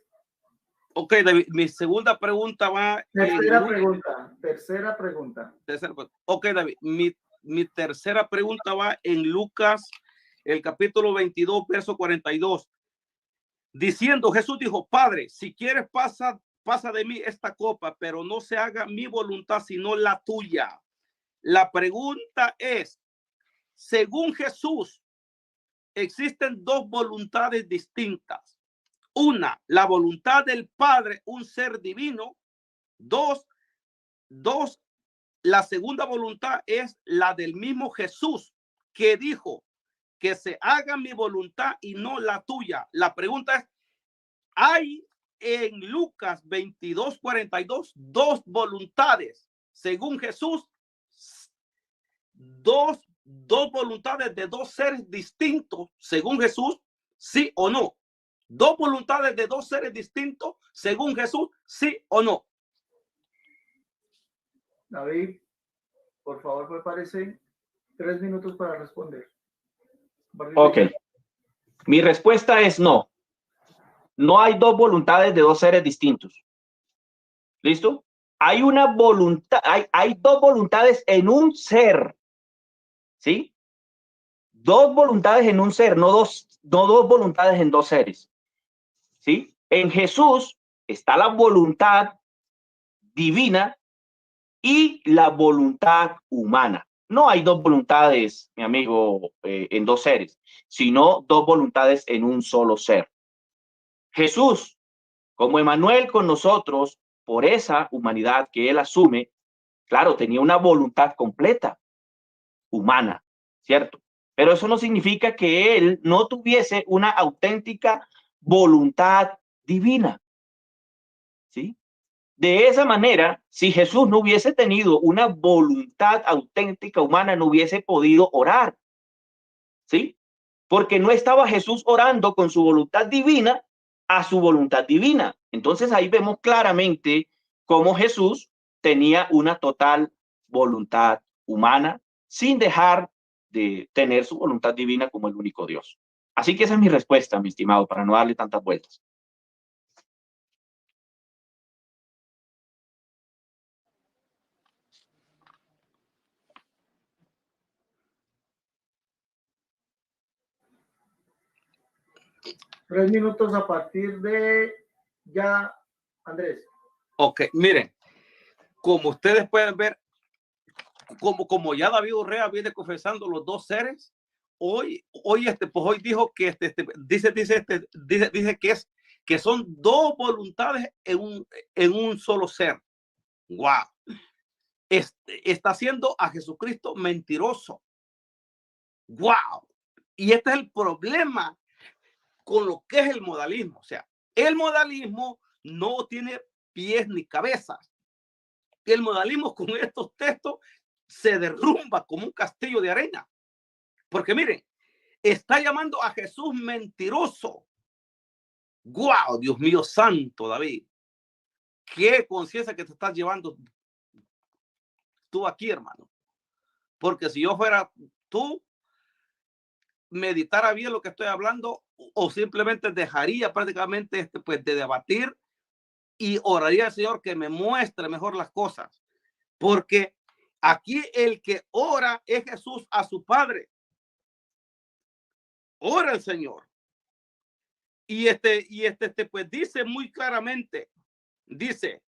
Ok, David, mi segunda pregunta va. Tercera pregunta. Ok, David, mi tercera pregunta va en Lucas, el capítulo 22, verso 42. Diciendo, Jesús dijo: Padre, si quieres, pasa de mí esta copa, pero no se haga mi voluntad, sino la tuya. La pregunta es, según Jesús, existen dos voluntades distintas. Una, la voluntad del Padre, un ser divino. Dos, la segunda voluntad es la del mismo Jesús, que dijo que se haga mi voluntad y no la tuya. La pregunta es, ¿hay en Lucas 22, 42 dos voluntades? Según Jesús, dos dos voluntades de dos seres distintos según Jesús? ¿Sí o no? Dos voluntades de dos seres distintos según Jesús, ¿sí o no? David, por favor, prepárese 3 minutos para responder. Ok. Mi respuesta es no. No hay dos voluntades de dos seres distintos. ¿Listo? Hay una voluntad, hay dos voluntades en un ser. ¿Sí? Dos voluntades en un ser, no dos voluntades en dos seres. ¿Sí? En Jesús está la voluntad divina y la voluntad humana. No hay dos voluntades, mi amigo, en dos seres, sino dos voluntades en un solo ser. Jesús, como Emmanuel con nosotros, por esa humanidad que él asume, claro, tenía una voluntad completa, humana, ¿cierto? Pero eso no significa que él no tuviese una auténtica voluntad divina, ¿sí? De esa manera, si Jesús no hubiese tenido una voluntad auténtica humana, no hubiese podido orar, ¿sí? Porque no estaba Jesús orando con su voluntad divina a su voluntad divina. Entonces ahí vemos claramente cómo Jesús tenía una total voluntad humana sin dejar de tener su voluntad divina como el único Dios. Así que esa es mi respuesta, mi estimado, para no darle tantas vueltas. Tres minutos a partir de ya, Andrés. Ok, miren, como ustedes pueden ver, como ya David Urrea viene confesando los dos seres, hoy dijo que dice que son dos voluntades en un solo ser. Wow. Está haciendo a Jesucristo mentiroso. Wow. Y este es el problema con lo que es el modalismo. O sea, el modalismo no tiene pies ni cabezas. El modalismo con estos textos se derrumba como un castillo de arena. Porque miren, está llamando a Jesús mentiroso. ¡Guau! Dios mío santo, David. Qué conciencia que te estás llevando tú aquí, hermano. Porque si yo fuera tú, meditara bien lo que estoy hablando o simplemente dejaría prácticamente pues de debatir y oraría al Señor que me muestre mejor las cosas. Porque aquí el que ora es Jesús a su Padre. Ora el Señor. Y pues dice muy claramente, dice,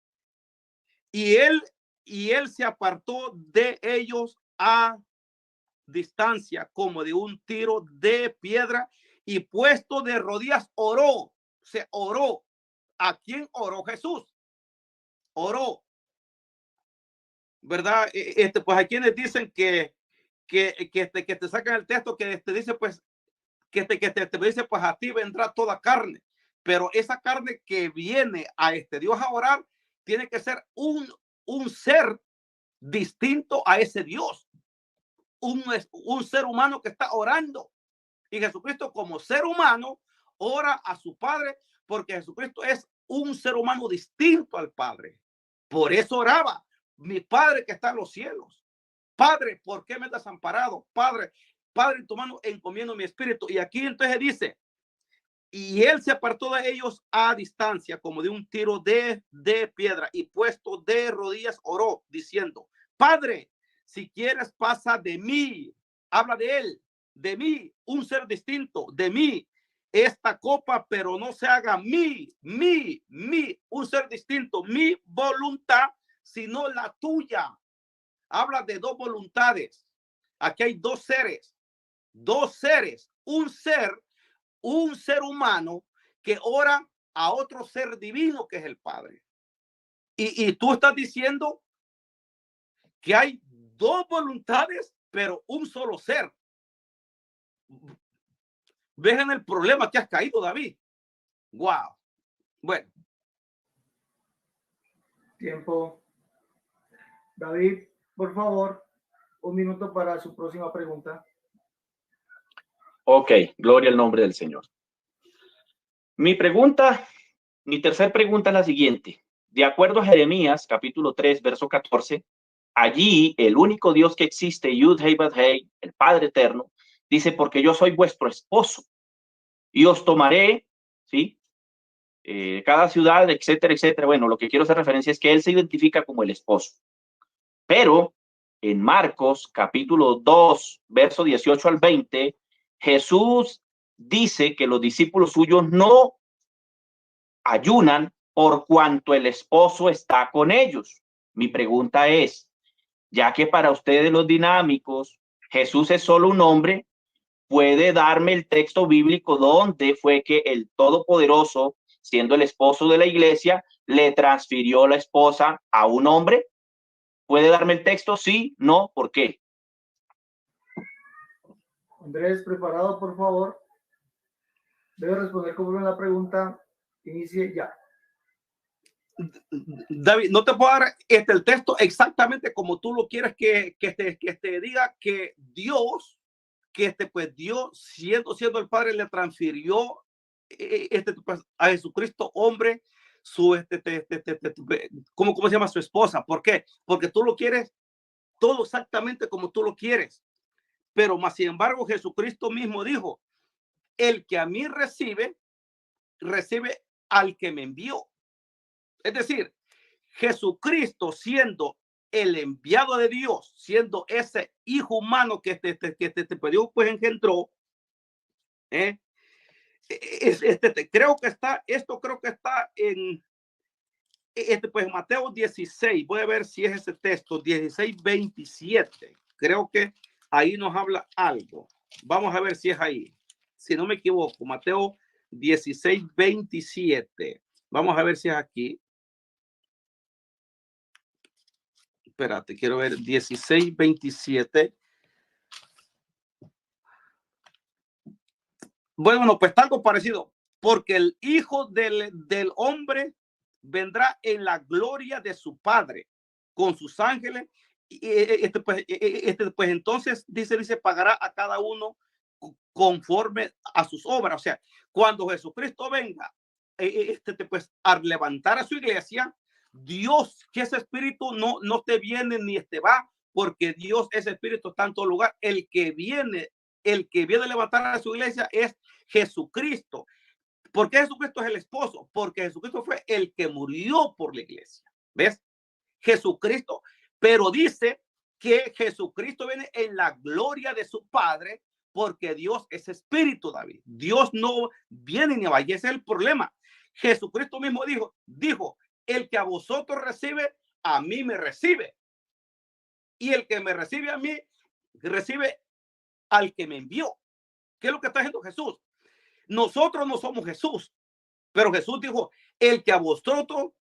y él se apartó de ellos a distancia, como de un tiro de piedra, y puesto de rodillas oró. Se oró. ¿A quién oró Jesús? Oró, ¿verdad? Pues hay quienes dicen que te sacan el texto que te dice pues que te dice pues a ti vendrá toda carne, pero esa carne que viene a Dios a orar tiene que ser un ser distinto a ese Dios, un ser humano que está orando. Y Jesucristo como ser humano ora a su Padre porque Jesucristo es un ser humano distinto al Padre. Por eso oraba, mi Padre que está en los cielos. Padre, ¿por qué me has desamparado? Padre, en tu mano encomiendo mi espíritu. Y aquí entonces dice, y él se apartó de ellos a distancia, como de un tiro de piedra, y puesto de rodillas oró, diciendo, Padre, si quieres pasa de mí. Habla de él, de mí, un ser distinto, de mí, esta copa, pero no se haga un ser distinto, mi voluntad, sino la tuya. Habla de dos voluntades. Aquí hay dos seres, un ser humano que ora a otro ser divino que es el Padre. Y tú estás diciendo que hay dos voluntades, pero un solo ser. ¿Ves en el problema que has caído, David? Wow. Bueno. Tiempo. David, por favor. Un minuto para su próxima pregunta. Ok, gloria al nombre del Señor. Mi tercer pregunta es la siguiente. De acuerdo a Jeremías, capítulo 3, verso 14, allí el único Dios que existe, Yud-Hei Bad-Hei, el Padre Eterno, dice, porque yo soy vuestro esposo y os tomaré, ¿sí? Cada ciudad, etcétera, etcétera. Bueno, lo que quiero hacer referencia es que él se identifica como el esposo. Pero en Marcos, capítulo 2, verso 18 al 20, Jesús dice que los discípulos suyos no ayunan por cuanto el esposo está con ellos. Mi pregunta es, ya que para ustedes los dinámicos, Jesús es solo un hombre, ¿puede darme el texto bíblico donde fue que el Todopoderoso, siendo el esposo de la iglesia, le transfirió la esposa a un hombre? ¿Puede darme el texto? Sí, no, ¿por qué? Andrés, preparado, por favor. Debe responder como la pregunta. Inicie ya. David, no te puedo dar el texto exactamente como tú lo quieres que te diga que Dios, pues Dios siendo el Padre le transfirió pues, a Jesucristo hombre su ¿cómo se llama? Su esposa. ¿Por qué? Porque tú lo quieres todo exactamente como tú lo quieres. Pero más sin embargo Jesucristo mismo dijo, el que a mí recibe al que me envió. Es decir, Jesucristo siendo el enviado de Dios, siendo ese hijo humano que Dios pues engendró, creo que está en pues Mateo 16, voy a ver si es ese texto, 16:27, creo que ahí nos habla algo, vamos a ver si es ahí, si no me equivoco, Mateo 16:27, vamos a ver si es aquí. Espérate, quiero ver 16:27. Bueno, pues algo parecido, porque el Hijo del Hombre vendrá en la gloria de su Padre con sus ángeles. Pues entonces dice, pagará a cada uno conforme a sus obras. O sea, cuando Jesucristo venga, pues a levantar a su iglesia, Dios, que ese espíritu no te viene ni te va, porque Dios es espíritu está en todo lugar. El que viene a levantar a su iglesia es Jesucristo. ¿Por qué Jesucristo es el esposo? Porque Jesucristo fue el que murió por la iglesia. ¿Ves? Jesucristo. Pero dice que Jesucristo viene en la gloria de su Padre, porque Dios es espíritu, David. Dios no viene ni va. Y ese es el problema. Jesucristo mismo dijo, el que a vosotros recibe, a mí me recibe. Y el que me recibe a mí, recibe al que me envió. ¿Qué es lo que está diciendo Jesús? Nosotros no somos Jesús, pero Jesús dijo, el que a vosotros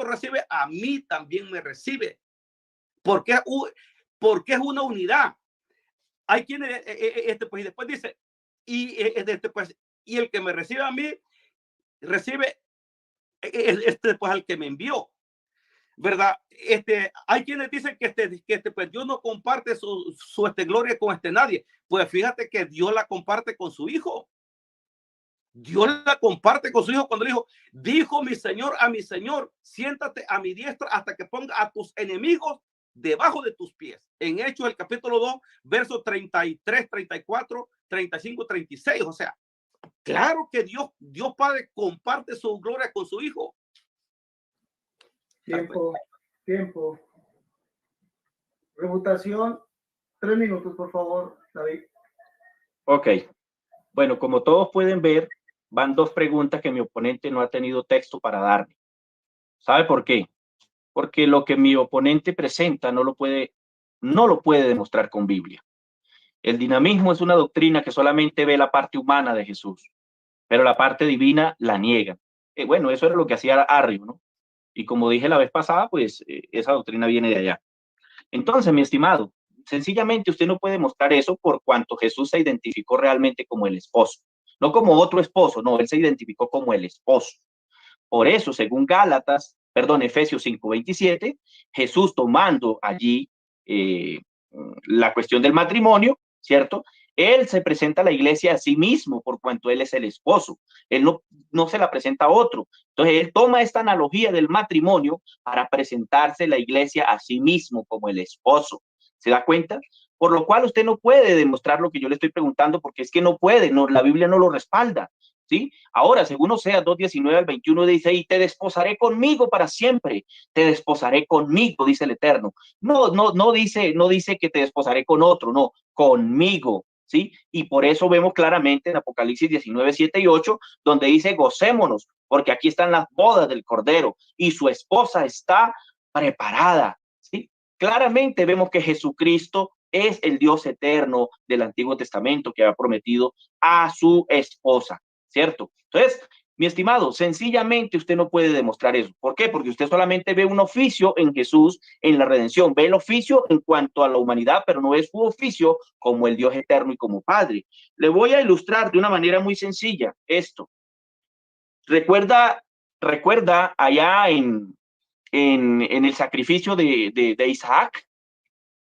recibe, a mí también me recibe. Porque es una unidad. Hay quienes, pues, y después dice, pues, y el que me recibe a mí, recibe pues al que me envió. ¿Verdad? Hay quienes dicen que pues Dios no comparte su gloria con nadie. Pues fíjate que Dios la comparte con su Hijo. Dios la comparte con su Hijo cuando dijo mi Señor a mi Señor, siéntate a mi diestra hasta que ponga a tus enemigos debajo de tus pies. En Hechos, el capítulo 2, versos 33, 34, 35, 36. O sea, claro que Dios Padre comparte su gloria con su Hijo. Tiempo. Refutación, 3 minutos, por favor, David. Ok. Bueno, como todos pueden ver, van 2 preguntas que mi oponente no ha tenido texto para darme. ¿Sabe por qué? Porque lo que mi oponente presenta no lo puede demostrar con Biblia. El dinamismo es una doctrina que solamente ve la parte humana de Jesús, pero la parte divina la niega. Bueno, eso era lo que hacía Arrio, ¿no? Y como dije la vez pasada, pues esa doctrina viene de allá. Entonces, mi estimado, sencillamente usted no puede mostrar eso por cuanto Jesús se identificó realmente como el esposo. No como otro esposo, no, él se identificó como el esposo. Por eso, según Efesios 5:27, Jesús tomando allí la cuestión del matrimonio, ¿cierto? Él se presenta a la iglesia a sí mismo por cuanto él es el esposo. Él no se la presenta a otro. Entonces, él toma esta analogía del matrimonio para presentarse la iglesia a sí mismo como el esposo. ¿Se da cuenta? Por lo cual usted no puede demostrar lo que yo le estoy preguntando porque es que no puede, no, la Biblia no lo respalda. ¿Sí? Ahora, según Oseas 2:19 al 21 dice, y te desposaré conmigo para siempre, te desposaré conmigo, dice el Eterno. No dice que te desposaré con otro, no, conmigo. ¿Sí? Y por eso vemos claramente en Apocalipsis 19, 7 y 8, donde dice, gocémonos, porque aquí están las bodas del Cordero y su esposa está preparada. ¿Sí? Claramente vemos que Jesucristo es el Dios eterno del Antiguo Testamento que ha prometido a su esposa, ¿cierto? Entonces, mi estimado, sencillamente usted no puede demostrar eso. ¿Por qué? Porque usted solamente ve un oficio en Jesús, en la redención. Ve el oficio en cuanto a la humanidad, pero no ve su oficio como el Dios eterno y como Padre. Le voy a ilustrar de una manera muy sencilla esto. Recuerda allá en el sacrificio de Isaac,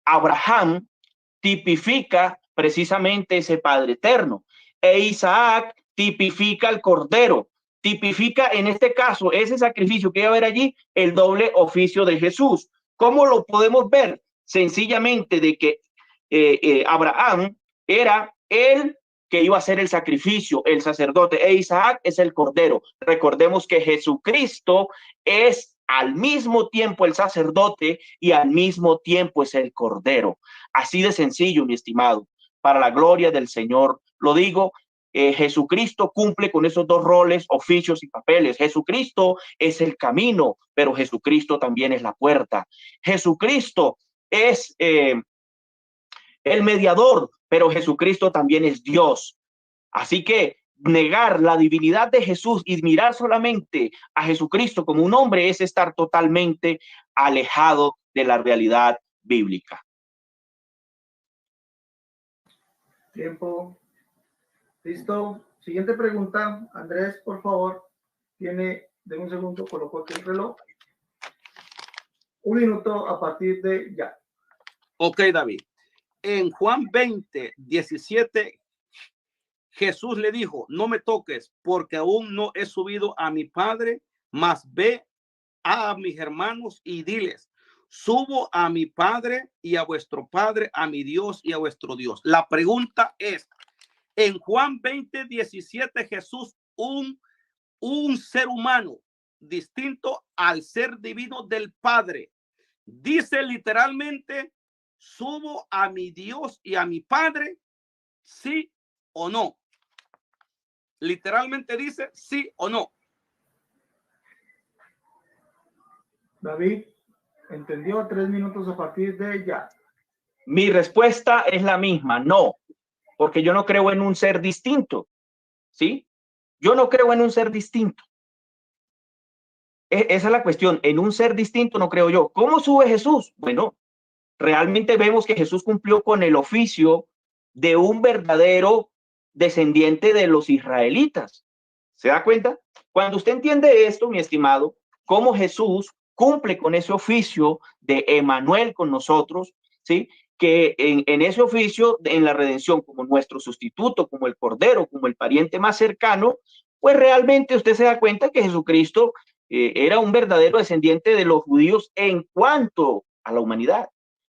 Abraham tipifica precisamente ese Padre eterno. E Isaac tipifica el Cordero, tipifica en este caso ese sacrificio que iba a haber allí, el doble oficio de Jesús. ¿Cómo lo podemos ver? Sencillamente de que Abraham era el que iba a hacer el sacrificio, el sacerdote, e Isaac es el Cordero. Recordemos que Jesucristo es al mismo tiempo el sacerdote y al mismo tiempo es el Cordero. Así de sencillo, mi estimado, para la gloria del Señor. Lo digo, Jesucristo cumple con esos dos roles, oficios y papeles. Jesucristo es el camino, pero Jesucristo también es la puerta. Jesucristo es el mediador, pero Jesucristo también es Dios. Así que negar la divinidad de Jesús y mirar solamente a Jesucristo como un hombre es estar totalmente alejado de la realidad bíblica. Tiempo. Listo. Siguiente pregunta. Andrés, por favor. Denme un segundo, coloco aquí el reloj. 1 minuto a partir de ya. Ok, David. En Juan 20:17, Jesús le dijo, no me toques porque aún no he subido a mi Padre, mas ve a mis hermanos y diles, subo a mi Padre y a vuestro Padre, a mi Dios y a vuestro Dios. La pregunta es, en Juan 20:17, Jesús, un ser humano distinto al ser divino del Padre, dice literalmente, subo a mi Dios y a mi Padre, ¿sí o no? Literalmente dice sí o no. David, ¿entendió? 3 minutos a partir de ya. Mi respuesta es la misma, no, porque yo no creo en un ser distinto, ¿sí? Yo no creo en un ser distinto. Esa es la cuestión, en un ser distinto no creo yo. ¿Cómo sube Jesús? Bueno, realmente vemos que Jesús cumplió con el oficio de un verdadero descendiente de los israelitas. ¿Se da cuenta? Cuando usted entiende esto, mi estimado, cómo Jesús cumple con ese oficio de Emmanuel con nosotros, ¿sí? Que en ese oficio, en la redención, como nuestro sustituto, como el Cordero, como el pariente más cercano, pues realmente usted se da cuenta que Jesucristo era un verdadero descendiente de los judíos en cuanto a la humanidad.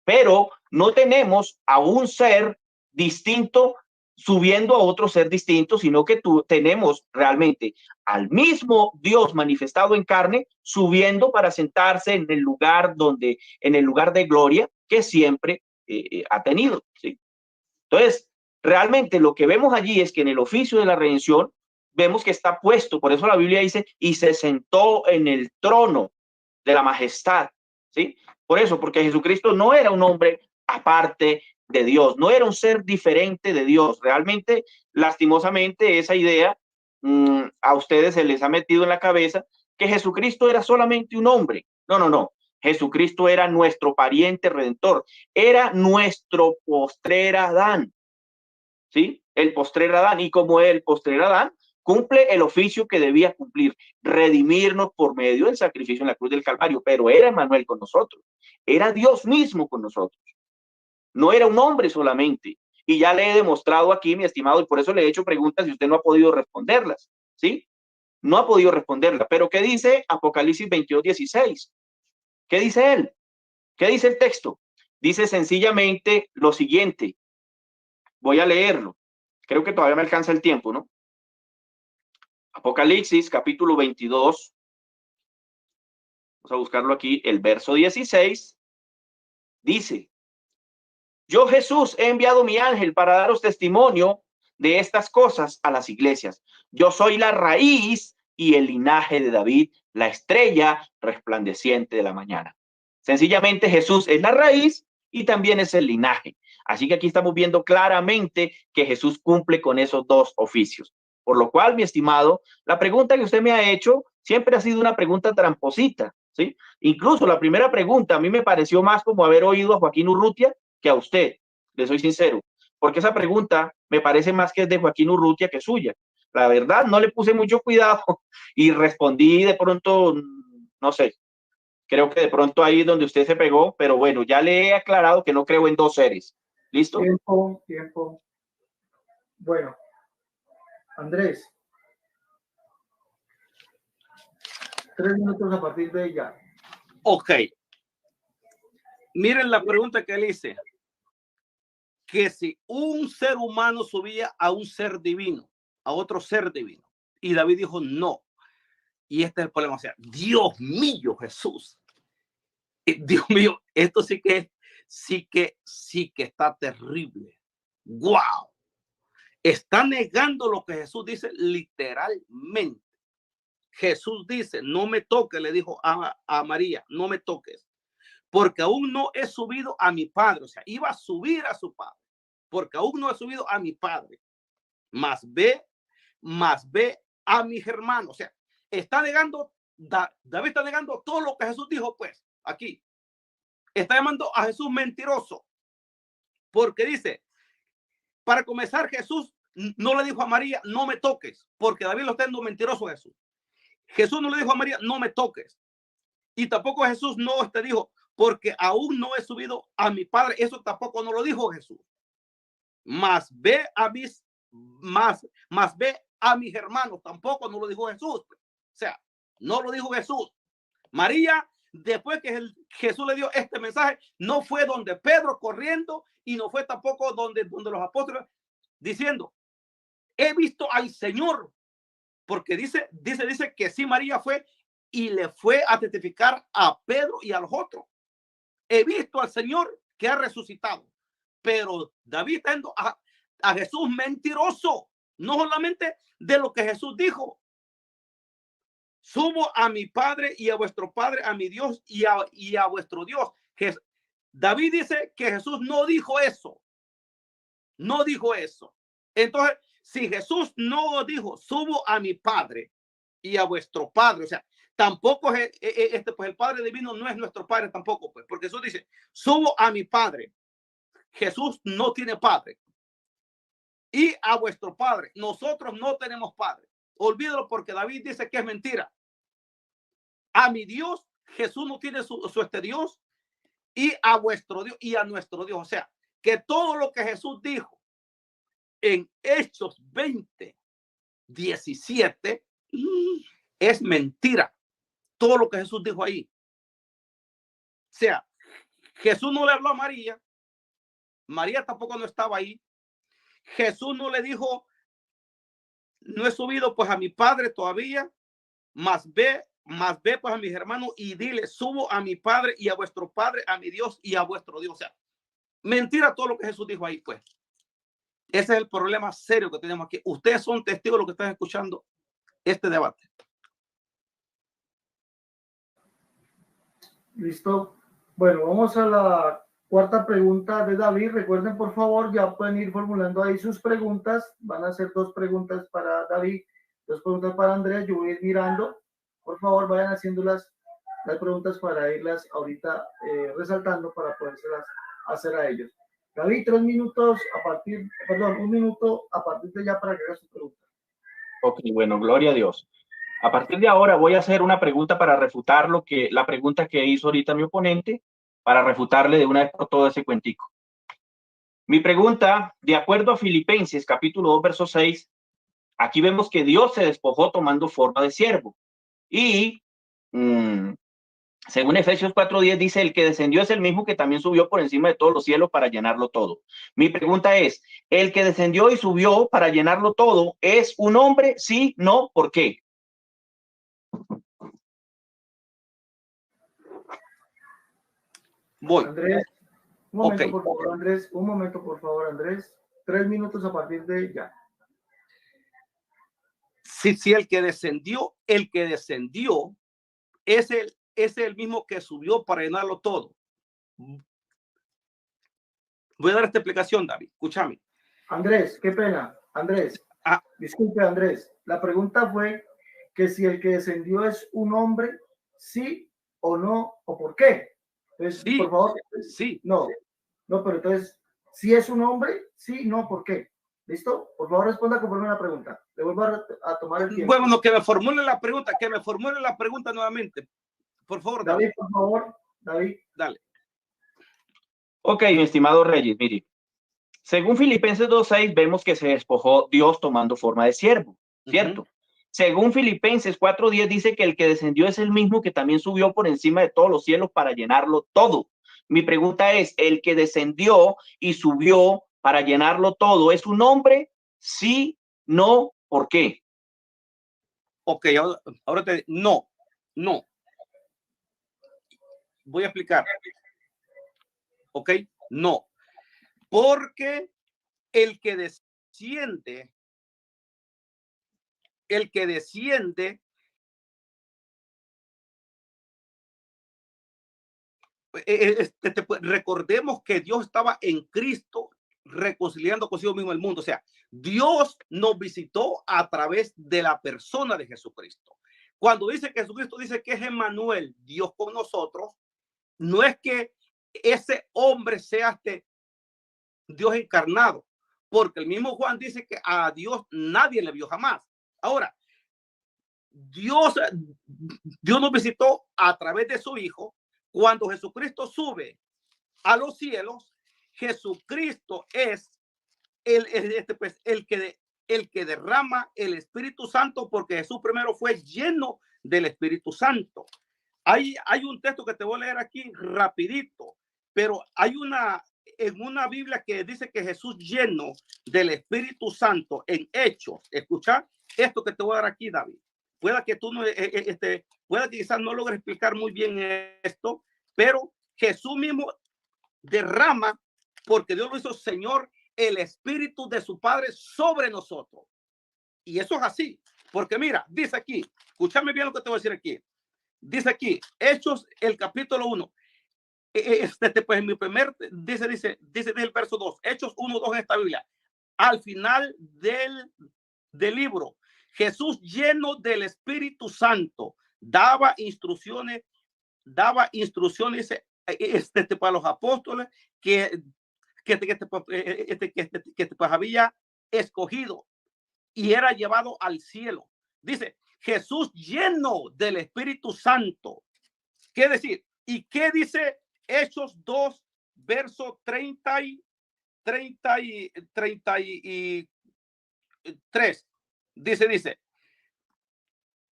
Pero no tenemos a un ser distinto subiendo a otro ser distinto, sino que tenemos realmente al mismo Dios manifestado en carne, subiendo para sentarse en el lugar de gloria que siempre ha tenido, ¿sí? Entonces, realmente lo que vemos allí es que en el oficio de la redención vemos que está puesto, por eso la Biblia dice, y se sentó en el trono de la majestad, ¿sí? Por eso, porque Jesucristo no era un hombre aparte de Dios, no era un ser diferente de Dios. Realmente, lastimosamente, esa idea a ustedes se les ha metido en la cabeza que Jesucristo era solamente un hombre. No. Jesucristo era nuestro pariente redentor, era nuestro postrer Adán, ¿sí? El postrer Adán, y como el postrer Adán cumple el oficio que debía cumplir, redimirnos por medio del sacrificio en la cruz del Calvario, pero era Emmanuel con nosotros, era Dios mismo con nosotros. no era un hombre solamente. Y ya le he demostrado aquí, mi estimado, y por eso le he hecho preguntas y usted no ha podido responderlas, ¿sí? No ha podido responderlas. Pero ¿qué dice Apocalipsis 22:16? ¿Qué dice él? ¿Qué dice el texto? Dice sencillamente lo siguiente. Voy a leerlo. Creo que todavía me alcanza el tiempo, ¿no? Apocalipsis, capítulo 22. Vamos a buscarlo aquí. El verso 16 dice: yo, Jesús, he enviado mi ángel para daros testimonio de estas cosas a las iglesias. Yo soy la raíz y el linaje de David, la estrella resplandeciente de la mañana. Sencillamente Jesús es la raíz y también es el linaje. Así que aquí estamos viendo claramente que Jesús cumple con esos dos oficios. Por lo cual, mi estimado, la pregunta que usted me ha hecho siempre ha sido una pregunta tramposita, ¿sí? Incluso la primera pregunta a mí me pareció más como haber oído a Joaquín Urrutia que a usted, le soy sincero, porque esa pregunta me parece más que es de Joaquín Urrutia que suya. La verdad, no le puse mucho cuidado y respondí de pronto, no sé, creo que de pronto ahí es donde usted se pegó, pero bueno, ya le he aclarado que no creo en dos seres. ¿Listo? Tiempo. Bueno, Andrés, 3 minutos a partir de ya. Ok. Miren la pregunta que él hice. Que si un ser humano subía a un ser divino, a otro ser divino. Y David dijo no. Y este es el problema. O sea, Dios mío, Jesús. Dios mío, esto sí que está terrible. Wow. Está negando lo que Jesús dice literalmente. Jesús dice, no me toques, le dijo a María, no me toques, porque aún no he subido a mi Padre. O sea, iba a subir a su Padre, porque aún no he subido a mi Padre. Más ve a mis hermanos. O sea, está negando, David está negando todo lo que Jesús dijo, pues, aquí. Está llamando a Jesús mentiroso, porque dice, para comenzar, Jesús no le dijo a María, no me toques, porque David lo está dando mentiroso a Jesús. Jesús no le dijo a María, no me toques. Y tampoco Jesús no te dijo, porque aún no he subido a mi Padre. Eso tampoco no lo dijo Jesús. Más ve a mis hermanos. Tampoco no lo dijo Jesús. O sea, no lo dijo Jesús. María, después que Jesús le dio este mensaje, no fue donde Pedro corriendo y no fue tampoco donde los apóstoles diciendo, he visto al Señor. Porque dice que sí, María fue y le fue a testificar a Pedro y a los otros. He visto al Señor que ha resucitado. Pero David está dando a Jesús mentiroso, no solamente de lo que Jesús dijo. Subo a mi Padre y a vuestro Padre, a mi Dios y a vuestro Dios. David dice que Jesús no dijo eso. No dijo eso. Entonces, si Jesús no dijo, subo a mi Padre y a vuestro Padre, o sea, tampoco pues el Padre divino no es nuestro Padre tampoco, pues, porque Jesús dice, subo a mi Padre. Jesús no tiene Padre. Y a vuestro Padre. Nosotros no tenemos Padre. Olvídalo, porque David dice que es mentira. A mi Dios, Jesús no tiene su Dios, y a vuestro Dios y a nuestro Dios. O sea, que todo lo que Jesús dijo en Hechos 20:17 es mentira. Todo lo que Jesús dijo ahí. O sea, Jesús no le habló a María. María tampoco no estaba ahí. Jesús no le dijo, no he subido pues a mi Padre todavía, más ve pues a mis hermanos y dile, subo a mi Padre y a vuestro Padre, a mi Dios y a vuestro Dios. O sea, mentira todo lo que Jesús dijo ahí, pues. Ese es el problema serio que tenemos aquí. Ustedes son testigos de lo que están escuchando este debate. Listo. Bueno, vamos a la cuarta pregunta de David. Recuerden, por favor, ya pueden ir formulando ahí sus preguntas. Van a ser 2 preguntas para David, 2 preguntas para Andrea. Yo voy a ir mirando. Por favor, vayan haciendo las preguntas para irlas ahorita resaltando para podérselas hacer a ellos. David, 3 minutos un minuto a partir de ya para que haga su pregunta. Ok, bueno, gloria a Dios. A partir de ahora voy a hacer una pregunta para refutar la pregunta que hizo ahorita mi oponente, para refutarle de una vez por todo ese cuentico. Mi pregunta, de acuerdo a Filipenses capítulo 2, verso 6, aquí vemos que Dios se despojó tomando forma de siervo. Y según Efesios 4:10 dice, el que descendió es el mismo que también subió por encima de todos los cielos para llenarlo todo. Mi pregunta es, ¿el que descendió y subió para llenarlo todo es un hombre? Sí, no, ¿por qué? Voy. Andrés, un momento, Ok. por favor, Andrés. Un momento, por favor, Andrés. 3 minutos a partir de ya. Si el que descendió es el mismo que subió para llenarlo todo. Voy a dar esta explicación, David. Escúchame. Andrés, qué pena. Andrés, disculpe, Andrés. La pregunta fue que si el que descendió es un hombre, sí o no, o por qué. Entonces, Sí, por favor, sí. no, pero entonces, si es un hombre, sí, no, ¿por qué? ¿Listo? Por favor, responda conforme a la pregunta. Le vuelvo a tomar el tiempo. Bueno, que me formule la pregunta nuevamente. Por favor, David, por favor. David. Dale. Ok, mi estimado Reyes, mire. Según Filipenses 2:6 vemos que se despojó Dios tomando forma de siervo, ¿cierto? Según Filipenses 4:10 dice que el que descendió es el mismo que también subió por encima de todos los cielos para llenarlo todo. Mi pregunta es, ¿el que descendió y subió para llenarlo todo es un hombre? Sí, no, ¿por qué? Ok, ahora no. Voy a explicar. Ok, no. Porque el que desciende recordemos que Dios estaba en Cristo reconciliando consigo mismo el mundo. O sea, Dios nos visitó a través de la persona de Jesucristo. Cuando dice que Jesucristo dice que es Emmanuel, Dios con nosotros, no es que ese hombre sea Dios encarnado, porque el mismo Juan dice que a Dios nadie le vio jamás. Ahora, Dios nos visitó a través de su Hijo. Cuando Jesucristo sube a los cielos, Jesucristo es el que derrama el Espíritu Santo, porque Jesús primero fue lleno del Espíritu Santo. Hay un texto que te voy a leer aquí rapidito, pero hay en una Biblia que dice que Jesús lleno del Espíritu Santo en Hechos. Escucha esto que te voy a dar aquí, David. Pueda que tú no, pueda que quizás no logres explicar muy bien esto, pero Jesús mismo derrama, porque Dios lo hizo Señor, el Espíritu de su Padre sobre nosotros. Y eso es así, porque mira, dice aquí, escúchame bien lo que te voy a decir aquí. Dice aquí, Hechos, el capítulo 1. Pues en mi primer, dice el verso 2, Hechos 1:2 en esta Biblia. Al final del libro, Jesús lleno del Espíritu Santo daba instrucciones para los apóstoles que pues había escogido y era llevado al cielo. Dice, Jesús lleno del Espíritu Santo. ¿Qué decir? ¿Y qué dice Hechos 2, verso 33? Dice,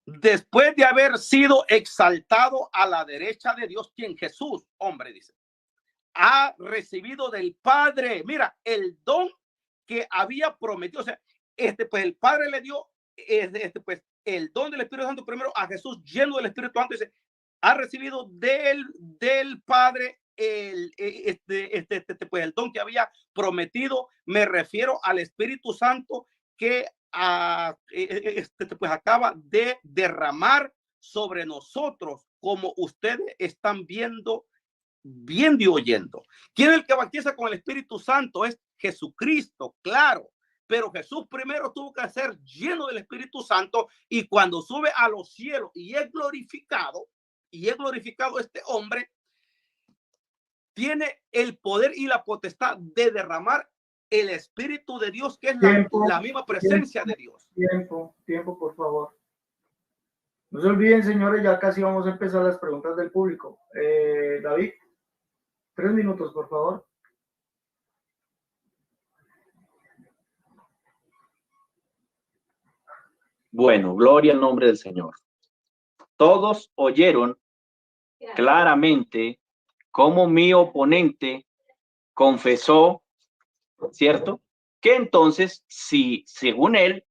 después de haber sido exaltado a la derecha de Dios, quien Jesús, hombre, dice, ha recibido del Padre, mira, el don que había prometido. O sea, pues el Padre le dio pues el don del Espíritu Santo primero a Jesús lleno del Espíritu Santo. Dice, ha recibido del Padre pues el don que había prometido. Me refiero al Espíritu Santo que pues acaba de derramar sobre nosotros, como ustedes están viendo y oyendo. ¿Quién es el que bautiza con el Espíritu Santo? Es Jesucristo, claro. Pero Jesús primero tuvo que ser lleno del Espíritu Santo, y cuando sube a los cielos y es glorificado este hombre, tiene el poder y la potestad de derramar el Espíritu de Dios, que es la misma presencia de Dios. Tiempo, por favor. No se olviden, señores, ya casi vamos a empezar las preguntas del público. David, 3 minutos, por favor. Bueno, gloria al nombre del Señor. Todos oyeron claramente cómo mi oponente confesó, ¿cierto? Que entonces, si según él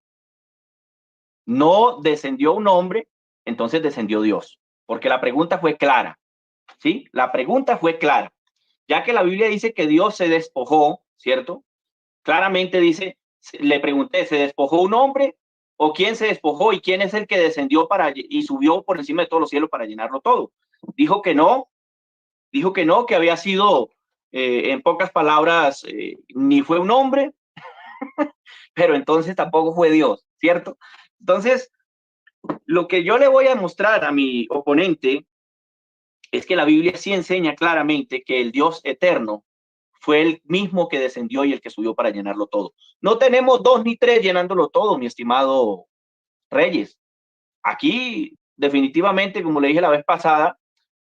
no descendió un hombre, entonces descendió Dios, porque la pregunta fue clara, ¿sí? La pregunta fue clara, ya que la Biblia dice que Dios se despojó, ¿cierto? Claramente dice, le pregunté, ¿se despojó un hombre o quién se despojó y quién es el que descendió y subió por encima de todos los cielos para llenarlo todo? Dijo que no, que había sido, en pocas palabras, ni fue un hombre, pero entonces tampoco fue Dios, ¿cierto? Entonces, lo que yo le voy a mostrar a mi oponente es que la Biblia sí enseña claramente que el Dios eterno fue el mismo que descendió y el que subió para llenarlo todo. No tenemos dos ni tres llenándolo todo, mi estimado Reyes. Aquí, definitivamente, como le dije la vez pasada,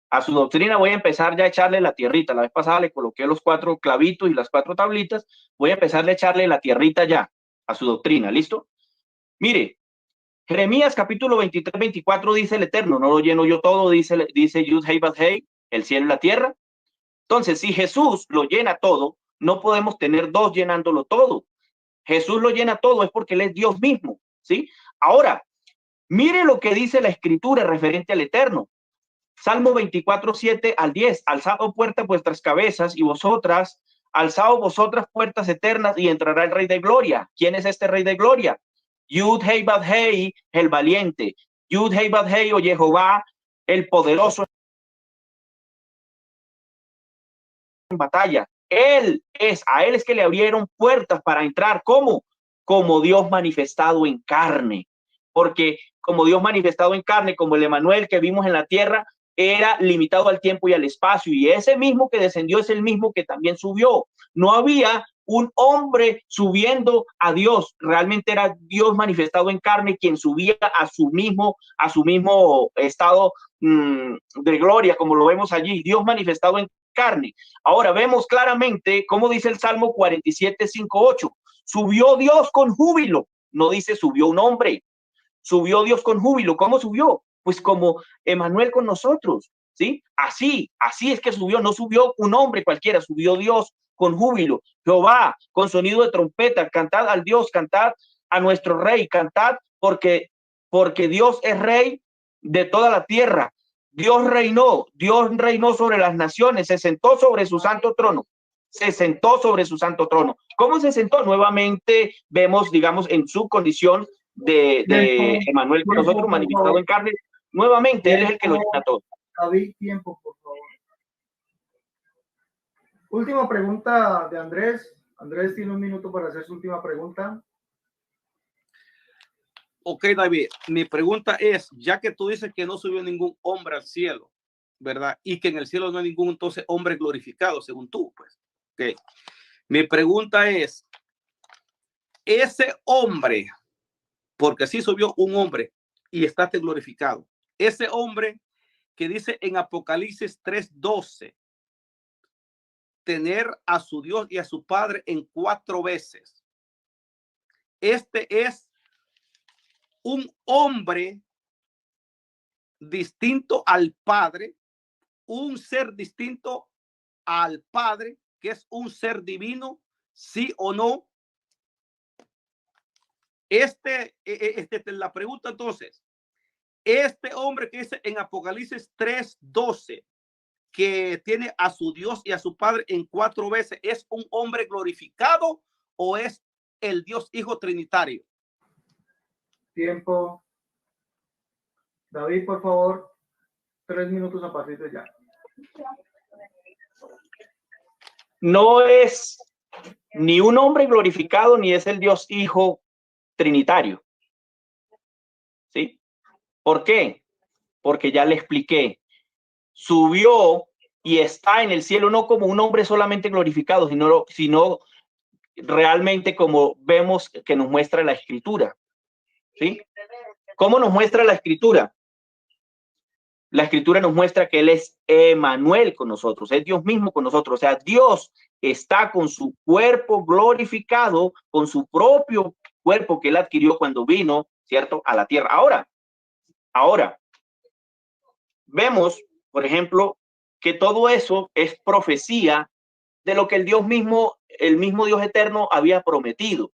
a su doctrina voy a empezar ya a echarle la tierrita. La vez pasada le coloqué los 4 clavitos y las 4 tablitas. Voy a empezar a echarle la tierrita ya a su doctrina. ¿Listo? Mire, Jeremías capítulo 23, 24 dice el Eterno, no lo lleno yo todo, dice Yud Hei Bad Hei, el cielo y la tierra. Entonces, si Jesús lo llena todo, no podemos tener dos llenándolo todo. Jesús lo llena todo, es porque Él es Dios mismo, ¿sí? Ahora, mire lo que dice la Escritura referente al Eterno. Salmo 24, 7 al 10. Alzad puertas vuestras cabezas y vosotras, alzad vosotras puertas eternas y entrará el Rey de Gloria. ¿Quién es este Rey de Gloria? Yud Hei Bad Hei, el valiente. Yud Hei Bad Hei, o Jehová, el poderoso en batalla. A él es que le abrieron puertas para entrar. ¿Cómo? Como Dios manifestado en carne. Porque como Dios manifestado en carne, como el Emanuel que vimos en la tierra, era limitado al tiempo y al espacio. Y ese mismo que descendió es el mismo que también subió. No había un hombre subiendo a Dios. Realmente era Dios manifestado en carne quien subía a su mismo estado de gloria, como lo vemos allí. Dios manifestado en carne. Ahora vemos claramente cómo dice el Salmo 47, 5, 8. Subió Dios con júbilo. No dice subió un hombre. Subió Dios con júbilo. ¿Cómo subió? Pues como Emanuel con nosotros, ¿sí? Así es que subió. No subió un hombre cualquiera, subió Dios con júbilo. Jehová, con sonido de trompeta, cantad al Dios, cantad a nuestro Rey, cantad porque Dios es Rey de toda la tierra. Dios reinó sobre las naciones, se sentó sobre su santo trono. ¿Cómo se sentó? Nuevamente vemos, digamos, en su condición de Emanuel con nosotros, manifestado en carne. Nuevamente, Él es el que lo llena todo. David, tiempo, por favor. Última pregunta de Andrés. Andrés tiene un minuto para hacer su última pregunta. Ok, David, mi pregunta es, ya que tú dices que no subió ningún hombre al cielo, ¿verdad? Y que en el cielo no hay ningún entonces hombre glorificado, según tú, pues. Ok. Mi pregunta es, ese hombre, porque sí subió un hombre y está glorificado, ese hombre que dice en Apocalipsis 3:12, tener a su Dios y a su Padre en 4 veces. Este es un hombre distinto al Padre, un ser distinto al Padre, que es un ser divino, sí o no. La pregunta entonces, este hombre que dice en Apocalipsis 3:12 que tiene a su Dios y a su Padre en 4 veces, ¿es un hombre glorificado o es el Dios Hijo Trinitario? Tiempo. David, por favor, 3 minutos a partir de ya. No es ni un hombre glorificado ni es el Dios Hijo Trinitario. ¿Sí? ¿Por qué? Porque ya le expliqué. Subió y está en el cielo no como un hombre solamente glorificado, sino realmente como vemos que nos muestra la Escritura. ¿Sí? ¿Cómo nos muestra la Escritura? La Escritura nos muestra que Él es Emanuel con nosotros, es Dios mismo con nosotros. O sea, Dios está con su cuerpo glorificado, con su propio cuerpo que él adquirió cuando vino, ¿cierto?, a la tierra. Ahora, vemos, por ejemplo, que todo eso es profecía de lo que el mismo Dios eterno había prometido,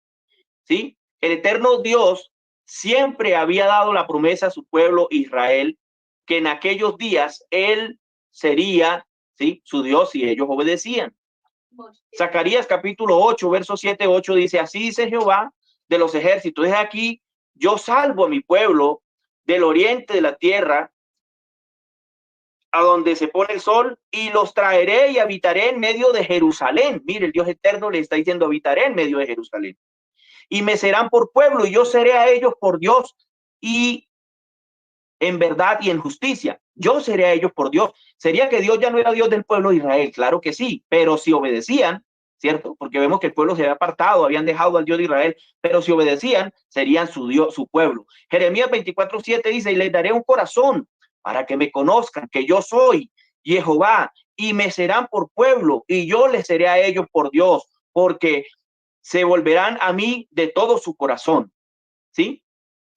¿sí? El eterno Dios siempre había dado la promesa a su pueblo Israel que en aquellos días él sería, ¿sí?, su Dios y ellos obedecían. Zacarías capítulo 8, verso 7, 8 dice, así dice Jehová de los ejércitos, es aquí, yo salvo a mi pueblo del oriente de la tierra, a donde se pone el sol, y los traeré y habitaré en medio de Jerusalén. Mire, el Dios eterno le está diciendo, habitaré en medio de Jerusalén. Y me serán por pueblo, y yo seré a ellos por Dios, y en verdad y en justicia. Yo seré a ellos por Dios. ¿Sería que Dios ya no era Dios del pueblo de Israel? Claro que sí, pero si obedecían, ¿cierto? Porque vemos que el pueblo se había apartado, habían dejado al Dios de Israel, pero si obedecían, serían su Dios, su pueblo. Jeremías 24:7 dice, y les daré un corazón para que me conozcan, que yo soy Jehová, y me serán por pueblo, y yo les seré a ellos por Dios, porque se volverán a mí de todo su corazón, ¿sí?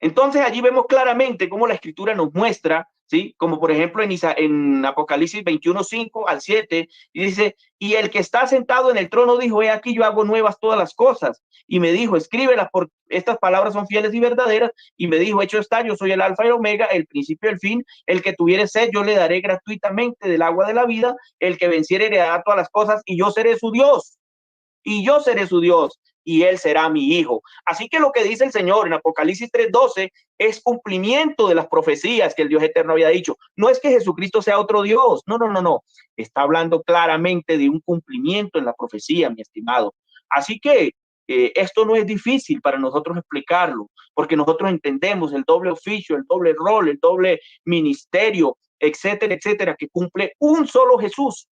Entonces allí vemos claramente cómo la escritura nos muestra, ¿sí? Como por ejemplo en Apocalipsis 21:5 al 7, y dice, y el que está sentado en el trono dijo, he aquí yo hago nuevas todas las cosas, y me dijo, escríbelas, porque estas palabras son fieles y verdaderas, y me dijo, hecho está, yo soy el alfa y el omega, el principio y el fin, el que tuviere sed, yo le daré gratuitamente del agua de la vida, el que venciere heredará todas las cosas, y yo seré su Dios, y él será mi hijo. Así que lo que dice el Señor en Apocalipsis 3:12 es cumplimiento de las profecías que el Dios eterno había dicho. No es que Jesucristo sea otro Dios, no. Está hablando claramente de un cumplimiento en la profecía, mi estimado. Así que esto no es difícil para nosotros explicarlo, porque nosotros entendemos el doble oficio, el doble rol, el doble ministerio, etcétera, que cumple un solo Jesús.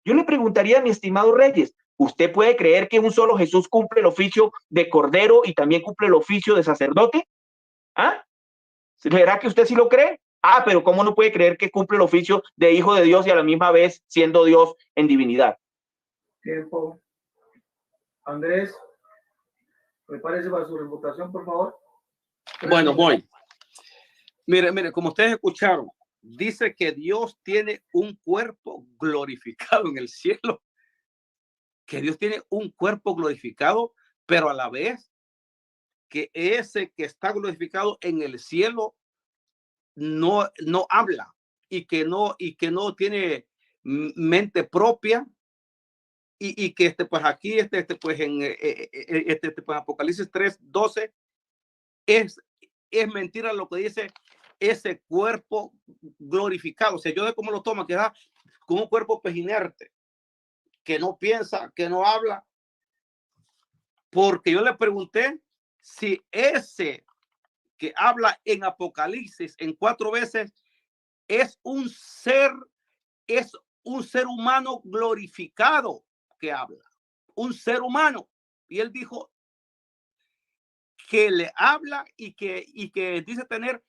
Yo le preguntaría a mi estimado Reyes, ¿usted puede creer que un solo Jesús cumple el oficio de cordero y también cumple el oficio de sacerdote? ¿Ah? ¿Será que usted sí lo cree? Ah, pero ¿cómo no puede creer que cumple el oficio de hijo de Dios y a la misma vez siendo Dios en divinidad? Tiempo. Andrés, prepárese para su refutación, por favor. Bueno, voy. Mire, como ustedes escucharon, dice que Dios tiene un cuerpo glorificado en el cielo, que Dios tiene un cuerpo glorificado, pero a la vez que ese que está glorificado en el cielo no habla y que no tiene mente propia y que pues aquí pues en pues Apocalipsis 3:12 es mentira lo que dice ese cuerpo glorificado. O sea, yo de cómo lo toma, que da como un cuerpo pues inerte, que no piensa, que no habla, porque yo le pregunté si ese que habla en Apocalipsis en 4 veces es un ser humano glorificado que habla, un ser humano. Y él dijo que le habla y que dice tener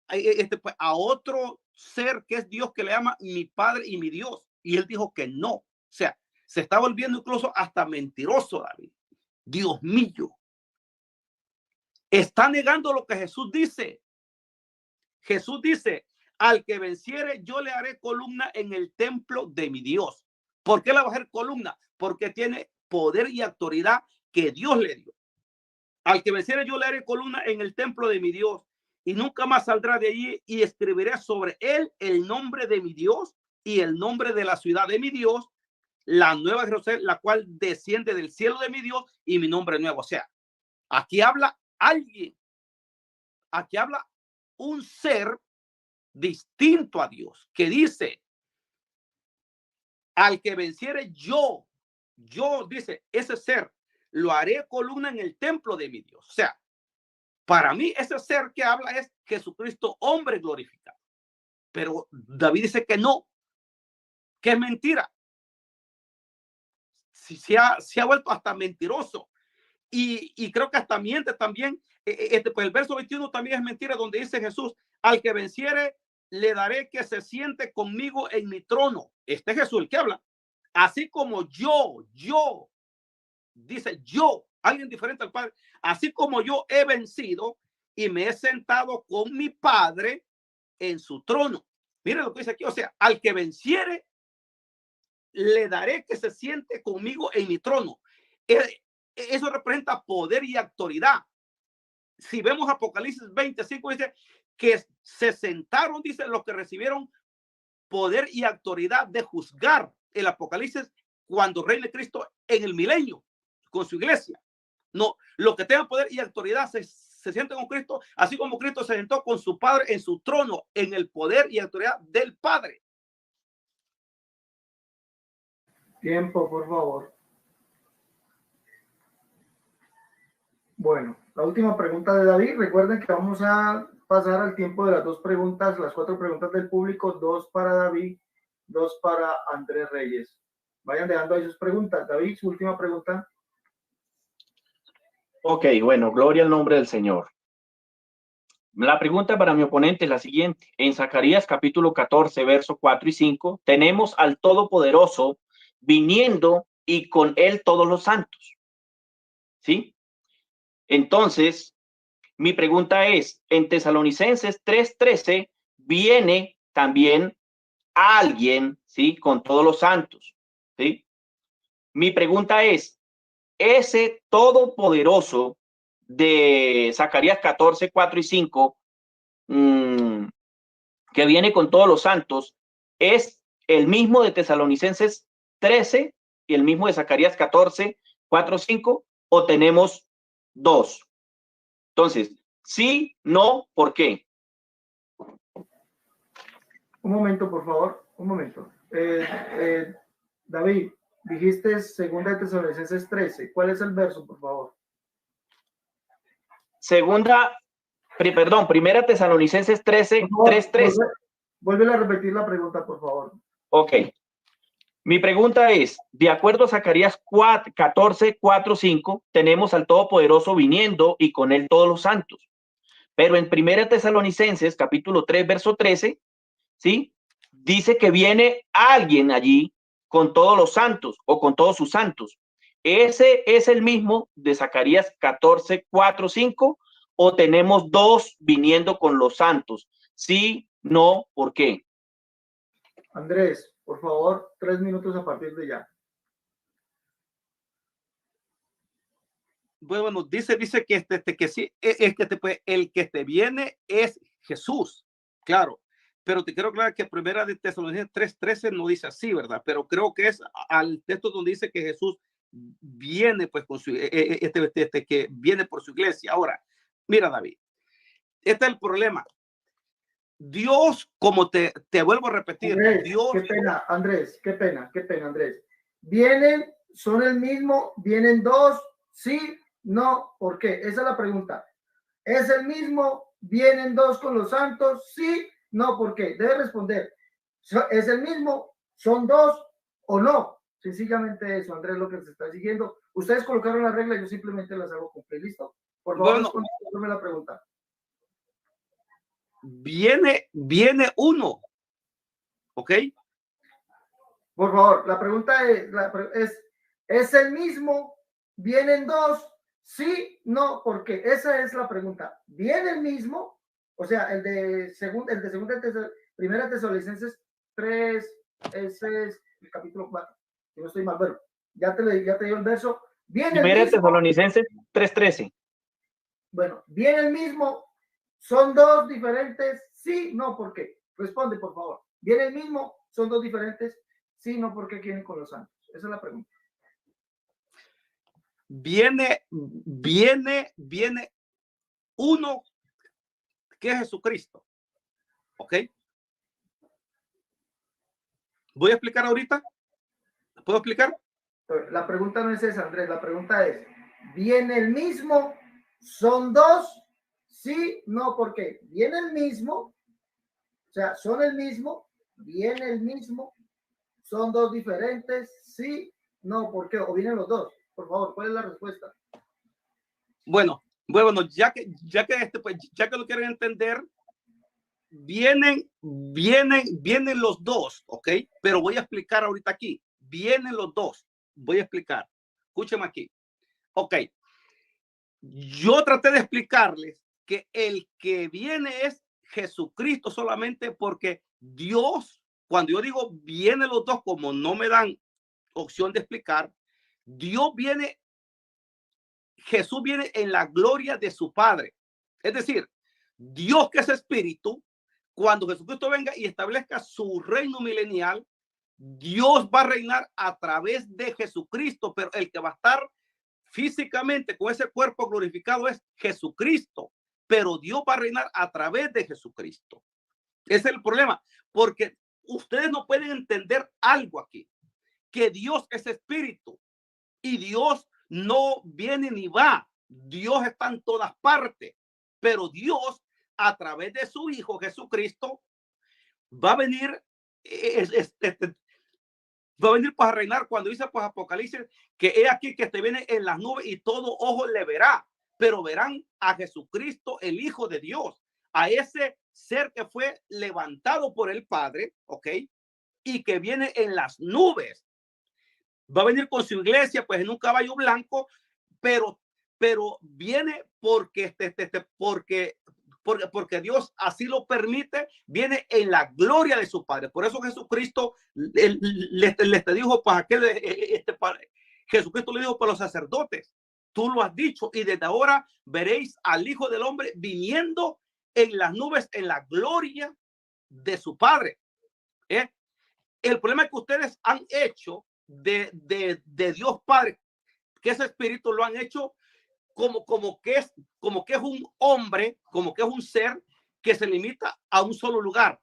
pues, a otro ser que es Dios, que le llama mi Padre y mi Dios. Y él dijo que no. O sea, se está volviendo incluso hasta mentiroso, David. Dios mío. Está negando lo que Jesús dice. Jesús dice, al que venciere, yo le haré columna en el templo de mi Dios. ¿Por qué le va a hacer columna? Porque tiene poder y autoridad que Dios le dio. Al que venciere, yo le haré columna en el templo de mi Dios, y nunca más saldrá de allí, y escribiré sobre él el nombre de mi Dios y el nombre de la ciudad de mi Dios, la nueva Jerusalén, la cual desciende del cielo de mi Dios, y mi nombre nuevo. O sea, aquí habla alguien, aquí habla un ser distinto a Dios, que dice, al que venciere yo dice, ese ser lo haré columna en el templo de mi Dios. O sea, para mí ese ser que habla es Jesucristo, hombre glorificado. Pero David dice que no, que es mentira. Se ha vuelto hasta mentiroso. Y creo que hasta miente también. Pues el verso 21 también es mentira, donde dice Jesús, al que venciere, le daré que se siente conmigo en mi trono. Este es Jesús el que habla. Así como yo, dice yo, alguien diferente al Padre, así como yo he vencido y me he sentado con mi Padre en su trono. Miren lo que dice aquí, o sea, al que venciere, le daré que se siente conmigo en mi trono. Eso representa poder y autoridad. Si vemos Apocalipsis 25, dice que se sentaron, dice, los que recibieron poder y autoridad de juzgar. El Apocalipsis, cuando reine Cristo en el milenio con su iglesia. No, los que tengan poder y autoridad se sienten con Cristo, así como Cristo se sentó con su Padre en su trono, en el poder y autoridad del Padre. Tiempo, por favor. Bueno, la última pregunta de David. Recuerden que vamos a pasar al tiempo de las 2 preguntas, las 4 preguntas del público, 2 para David, 2 para Andrés Reyes. Vayan dejando ahí sus preguntas. David, su última pregunta. Ok, bueno, gloria al nombre del Señor. La pregunta para mi oponente es la siguiente. En Zacarías capítulo 14, verso 4 y 5, tenemos al Todopoderoso viniendo y con él todos los santos. ¿Sí? Entonces, mi pregunta es, en Tesalonicenses 3:13 viene también alguien, ¿sí? Con todos los santos, ¿sí? Mi pregunta es, ese Todopoderoso de Zacarías 14, 4 y 5, que viene con todos los santos, ¿es el mismo de Tesalonicenses 13 y el mismo de Zacarías 14, 4, 5, o tenemos 2? Entonces, sí, no, ¿por qué? Un momento, por favor, un momento. David, dijiste 2 de Tesalonicenses 13. ¿Cuál es el verso, por favor? Primera Tesalonicenses 13, 3:13. Vuelve a repetir la pregunta, por favor. Ok. Mi pregunta es, de acuerdo a Zacarías 14, 4, 5, tenemos al Todopoderoso viniendo y con él todos los santos. Pero en Primera Tesalonicenses, capítulo 3, verso 13, ¿sí? Dice que viene alguien allí con todos los santos o con todos sus santos. ¿Ese es el mismo de Zacarías 14, 4, 5? ¿O tenemos 2 viniendo con los santos? Sí, no, ¿por qué? Andrés, por favor, 3 minutos a partir de ya. Bueno, dice que que sí, el que te viene es Jesús, claro, pero te quiero aclarar que primera de Tesalonicenses 3:13 no dice así, ¿verdad? Pero creo que es al texto donde dice que Jesús viene pues con su, que viene por su iglesia. Ahora, mira, David, este es el problema. Dios, como te vuelvo a repetir, Andrés, Dios. Qué pena, Andrés, qué pena, Andrés. Vienen, son el mismo, vienen 2, sí, no, ¿por qué? Esa es la pregunta. ¿Es el mismo? ¿Vienen 2 con los santos? Sí, no, ¿por qué? Debe responder. ¿Es el mismo? ¿Son 2 o no? Sencillamente eso, Andrés, lo que se está siguiendo. Ustedes colocaron las reglas, yo simplemente las hago cumplir. ¿Listo? Por favor, responde la pregunta. Viene uno, ¿ok? Por favor, la pregunta ¿es el mismo? ¿Vienen 2? Sí, no, porque esa es la pregunta. ¿Viene el mismo? O sea, el de primera Tesalonicenses 3, ese es el capítulo 4. Si no estoy mal, bueno, ya te digo el verso. ¿Viene Primera el mismo? Tesalonicenses 3:13. Bueno, ¿viene el mismo? ¿Son 2 diferentes? Sí, no, ¿por qué? Responde, por favor. ¿Viene el mismo? ¿Son 2 diferentes? Sí, no, ¿por qué quieren con los santos? Esa es la pregunta. Viene uno que es Jesucristo. ¿Ok? Voy a explicar ahorita. ¿Puedo explicar? La pregunta no es esa, Andrés. La pregunta es, ¿viene el mismo? ¿Son 2? Sí, no, ¿por qué? ¿Viene el mismo? O sea, ¿son el mismo? ¿Viene el mismo? ¿Son 2 diferentes? Sí, no, ¿por qué? ¿O vienen los 2? Por favor, ¿cuál es la respuesta? Bueno, ya que lo quieren entender, vienen los 2, ¿ok? Pero voy a explicar ahorita aquí. Vienen los 2. Voy a explicar. Escúchame aquí. Ok. yo traté de explicarles que el que viene es Jesucristo solamente, porque Dios, cuando yo digo viene los dos, como no me dan opción de explicar, Dios viene, Jesús viene en la gloria de su Padre. Es decir, Dios, que es espíritu, cuando Jesucristo venga y establezca su reino milenial, Dios va a reinar a través de Jesucristo, pero el que va a estar físicamente con ese cuerpo glorificado es Jesucristo, pero Dios va a reinar a través de Jesucristo. Ese es el problema, porque ustedes no pueden entender algo aquí, que Dios es espíritu y Dios no viene ni va. Dios está en todas partes, pero Dios a través de su Hijo Jesucristo va a venir, va a venir para reinar. Cuando dice pues Apocalipsis que he aquí que te viene en las nubes y todo ojo le verá, pero verán a Jesucristo, el Hijo de Dios, a ese ser que fue levantado por el Padre, ¿ok? Y que viene en las nubes. Va a venir con su iglesia pues en un caballo blanco, pero viene porque porque Dios así lo permite, viene en la gloria de su Padre. Por eso Jesucristo les dijo para aquel, Jesucristo le dijo para los sacerdotes, tú lo has dicho y desde ahora veréis al Hijo del Hombre viniendo en las nubes en la gloria de su Padre. El problema es que ustedes han hecho de Dios Padre, que ese espíritu lo han hecho como que es un hombre, como que es un ser que se limita a un solo lugar.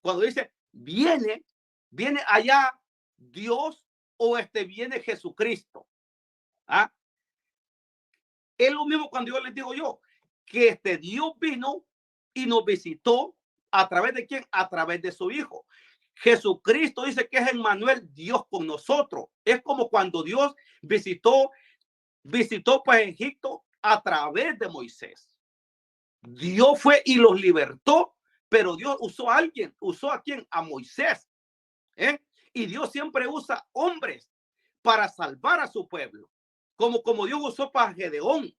Cuando dice viene allá Dios o viene Jesucristo. Es lo mismo cuando yo les digo yo que Dios vino y nos visitó a través de quién, a través de su Hijo. Jesucristo dice que es Emmanuel, Dios con nosotros. Es como cuando Dios visitó pues Egipto a través de Moisés. Dios fue y los libertó, pero Dios usó a alguien, usó a quién, a Moisés. Y Dios siempre usa hombres para salvar a su pueblo, como Dios usó para Gedeón,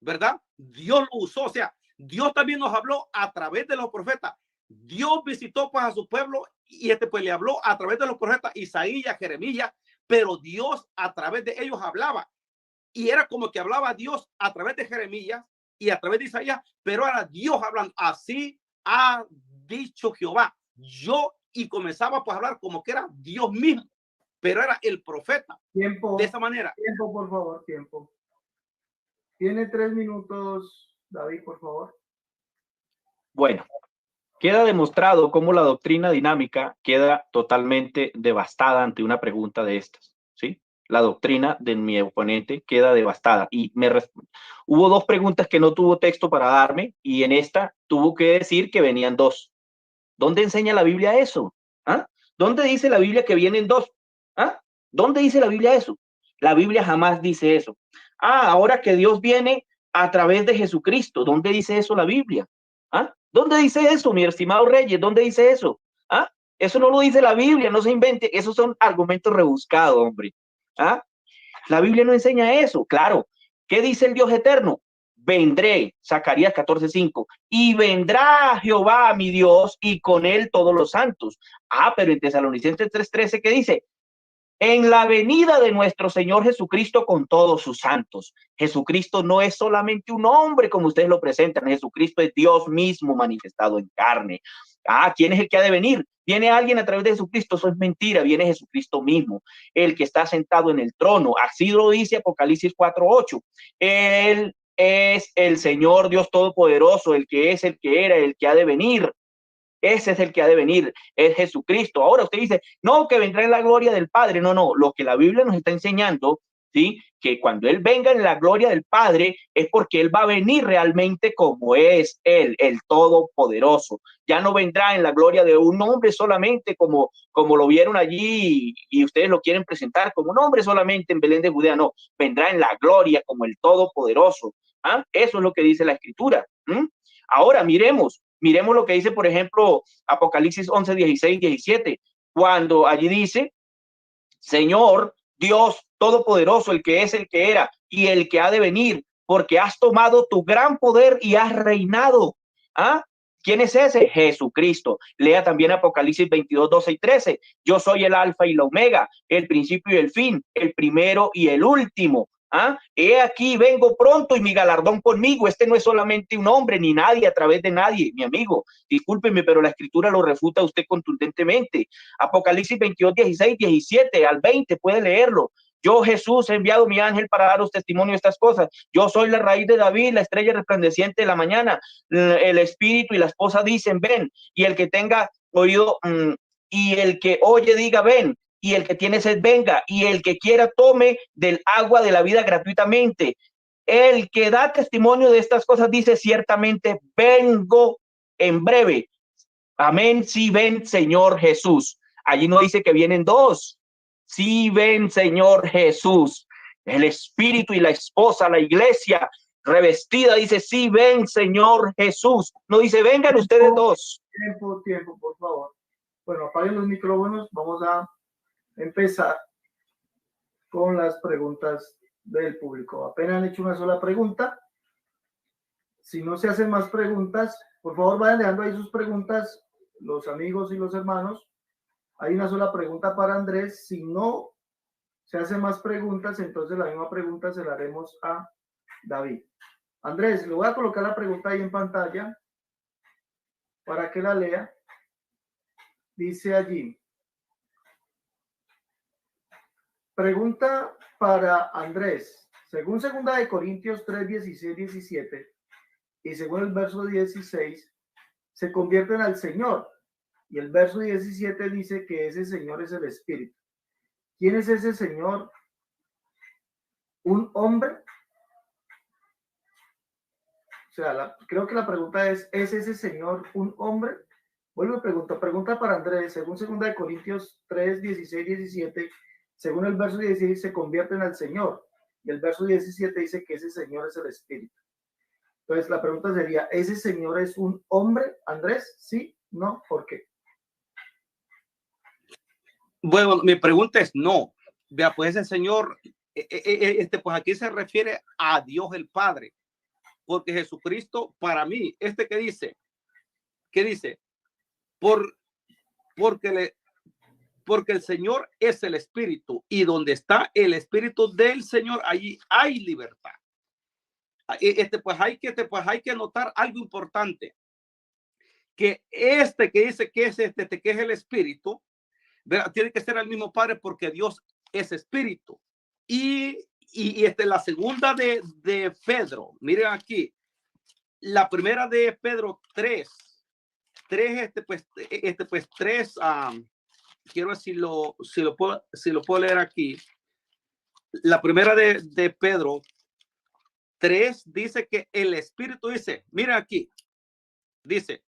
¿verdad? Dios lo usó, o sea, Dios también nos habló a través de los profetas. Dios visitó pues a su pueblo y pues le habló a través de los profetas Isaías, Jeremías, pero Dios a través de ellos hablaba. Y era como que hablaba Dios a través de Jeremías y a través de Isaías, pero era Dios hablando. Así ha dicho Jehová. Y comenzaba pues a hablar como que era Dios mismo, pero era el profeta. Tiempo. De esa manera. Tiempo, por favor, tiempo. Tiene 3 minutos, David, por favor. Bueno, queda demostrado cómo la doctrina dinámica queda totalmente devastada ante una pregunta de estas, ¿sí? La doctrina de mi oponente queda devastada. Y hubo 2 preguntas que no tuvo texto para darme, y en esta tuvo que decir que venían 2. ¿Dónde enseña la Biblia eso? ¿Dónde dice la Biblia que vienen 2? ¿Dónde dice la Biblia eso? La Biblia jamás dice eso. Ahora que Dios viene a través de Jesucristo, ¿dónde dice eso la Biblia? ¿Dónde dice eso, mi estimado Reyes? ¿Dónde dice eso? Eso no lo dice la Biblia, no se invente. Esos son argumentos rebuscados, hombre. La Biblia no enseña eso. Claro. ¿Qué dice el Dios eterno? Vendré, Zacarías 14:5, y vendrá Jehová mi Dios y con él todos los santos. Pero en Tesalonicenses 3:13, ¿qué dice? En la venida de nuestro Señor Jesucristo con todos sus santos. Jesucristo no es solamente un hombre como ustedes lo presentan. Jesucristo es Dios mismo manifestado en carne. ¿Quién es el que ha de venir? ¿Viene alguien a través de Jesucristo? Eso es mentira. Viene Jesucristo mismo, el que está sentado en el trono. Así lo dice Apocalipsis 4:8. Él es el Señor Dios Todopoderoso, el que es, el que era, el que ha de venir. Ese es el que ha de venir, es Jesucristo. Ahora usted dice, no, que vendrá en la gloria del Padre. No, lo que la Biblia nos está enseñando, ¿sí? Que cuando Él venga en la gloria del Padre es porque Él va a venir realmente como es Él, el Todopoderoso. Ya no vendrá en la gloria de un hombre solamente como lo vieron allí y ustedes lo quieren presentar como un hombre solamente en Belén de Judea. No, vendrá en la gloria como el Todopoderoso. Eso es lo que dice la Escritura. Ahora miremos lo que dice, por ejemplo, Apocalipsis 11:16-17, cuando allí dice, Señor, Dios Todopoderoso, el que es, el que era y el que ha de venir, porque has tomado tu gran poder y has reinado. ¿Ah? ¿Quién es ese? Jesucristo. Lea también Apocalipsis 22, 12 y 13. Yo soy el alfa y la omega, el principio y el fin, el primero y el último. ¿Ah? He aquí, vengo pronto y mi galardón conmigo. Este no es solamente un hombre ni nadie a través de nadie, mi amigo. Discúlpeme, pero la escritura lo refuta a usted contundentemente. Apocalipsis 22, 16, 17 al 20, puede leerlo. Yo, Jesús, he enviado mi ángel para daros testimonio de estas cosas. Yo soy la raíz de David, la estrella resplandeciente de la mañana. El espíritu y la esposa dicen, ven. Y el que tenga oído, y el que oye, diga, ven. Y el que tiene sed, venga. Y el que quiera, tome del agua de la vida gratuitamente. El que da testimonio de estas cosas dice, ciertamente, vengo en breve. Amén. Sí, ven, Señor Jesús. Allí no dice que vienen dos. Sí, ven, Señor Jesús. El espíritu y la esposa, la iglesia revestida, dice, sí, ven, Señor Jesús. No dice, vengan ustedes dos. Tiempo, por favor. Bueno, apaguen los micrófonos. Vamos a empezar con las preguntas del público. Apenas han hecho una sola pregunta. Si no se hacen más preguntas, por favor vayan dejando ahí sus preguntas, los amigos y los hermanos. Hay una sola pregunta para Andrés. Si no se hacen más preguntas, entonces la misma pregunta se la haremos a David. Andrés, le voy a colocar la pregunta ahí en pantalla para que la lea. Dice allí, pregunta para Andrés. Según 2 Corintios 3, 16, 17 y según el verso 16, se convierten al Señor. Y el verso 17 dice que ese Señor es el Espíritu. ¿Quién es ese Señor? ¿Un hombre? O sea, creo que la pregunta ¿es ese Señor un hombre? Vuelvo y pregunta para Andrés. Según 2 Corintios 3, 16, 17, según el verso 16, se convierten al Señor. Y el verso 17 dice que ese Señor es el Espíritu. Entonces, la pregunta sería, ¿ese Señor es un hombre, Andrés? ¿Sí? ¿No? ¿Por qué? Bueno, mi pregunta es no. Vea, pues ese Señor, pues aquí se refiere a Dios el Padre. Porque Jesucristo, para mí, ¿qué dice? Porque el Señor es el Espíritu, y donde está el Espíritu del Señor, allí hay libertad. Pues hay que notar algo importante, que que dice que es que es el Espíritu, ¿verdad? Tiene que ser el mismo Padre, porque Dios es Espíritu. Y la segunda de Pedro, miren aquí, la primera de Pedro 3, quiero ver si lo puedo leer aquí. La primera de Pedro 3 dice que el Espíritu dice, mira aquí, dice,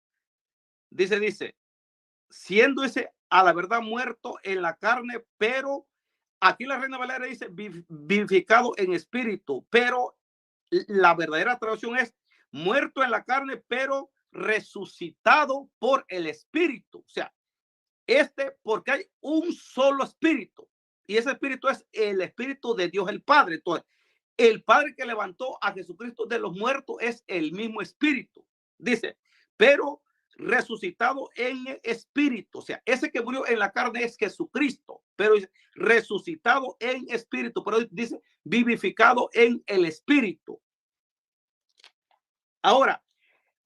siendo ese a la verdad muerto en la carne, pero aquí la Reina Valera dice vivificado en espíritu, pero la verdadera traducción es muerto en la carne, pero resucitado por el Espíritu. O sea, porque hay un solo Espíritu, y ese Espíritu es el Espíritu de Dios el Padre. Entonces, el Padre que levantó a Jesucristo de los muertos es el mismo Espíritu. Dice, pero resucitado en espíritu. O sea, ese que murió en la carne es Jesucristo, pero resucitado en espíritu. Pero dice vivificado en el Espíritu. Ahora,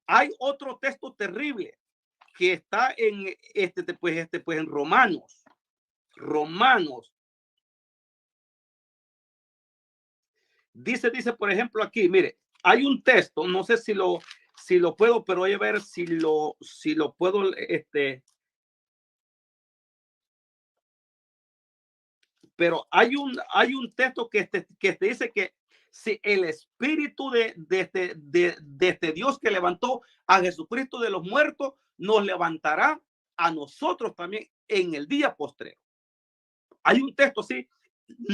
hay otro texto terrible que está en en Romanos. Dice, por ejemplo, aquí, mire, hay un texto, no sé si lo puedo, pero voy a ver si lo puedo, pero hay un texto que te dice que si el Espíritu de Dios que levantó a Jesucristo de los muertos, nos levantará a nosotros también en el día postrero. Hay un texto así,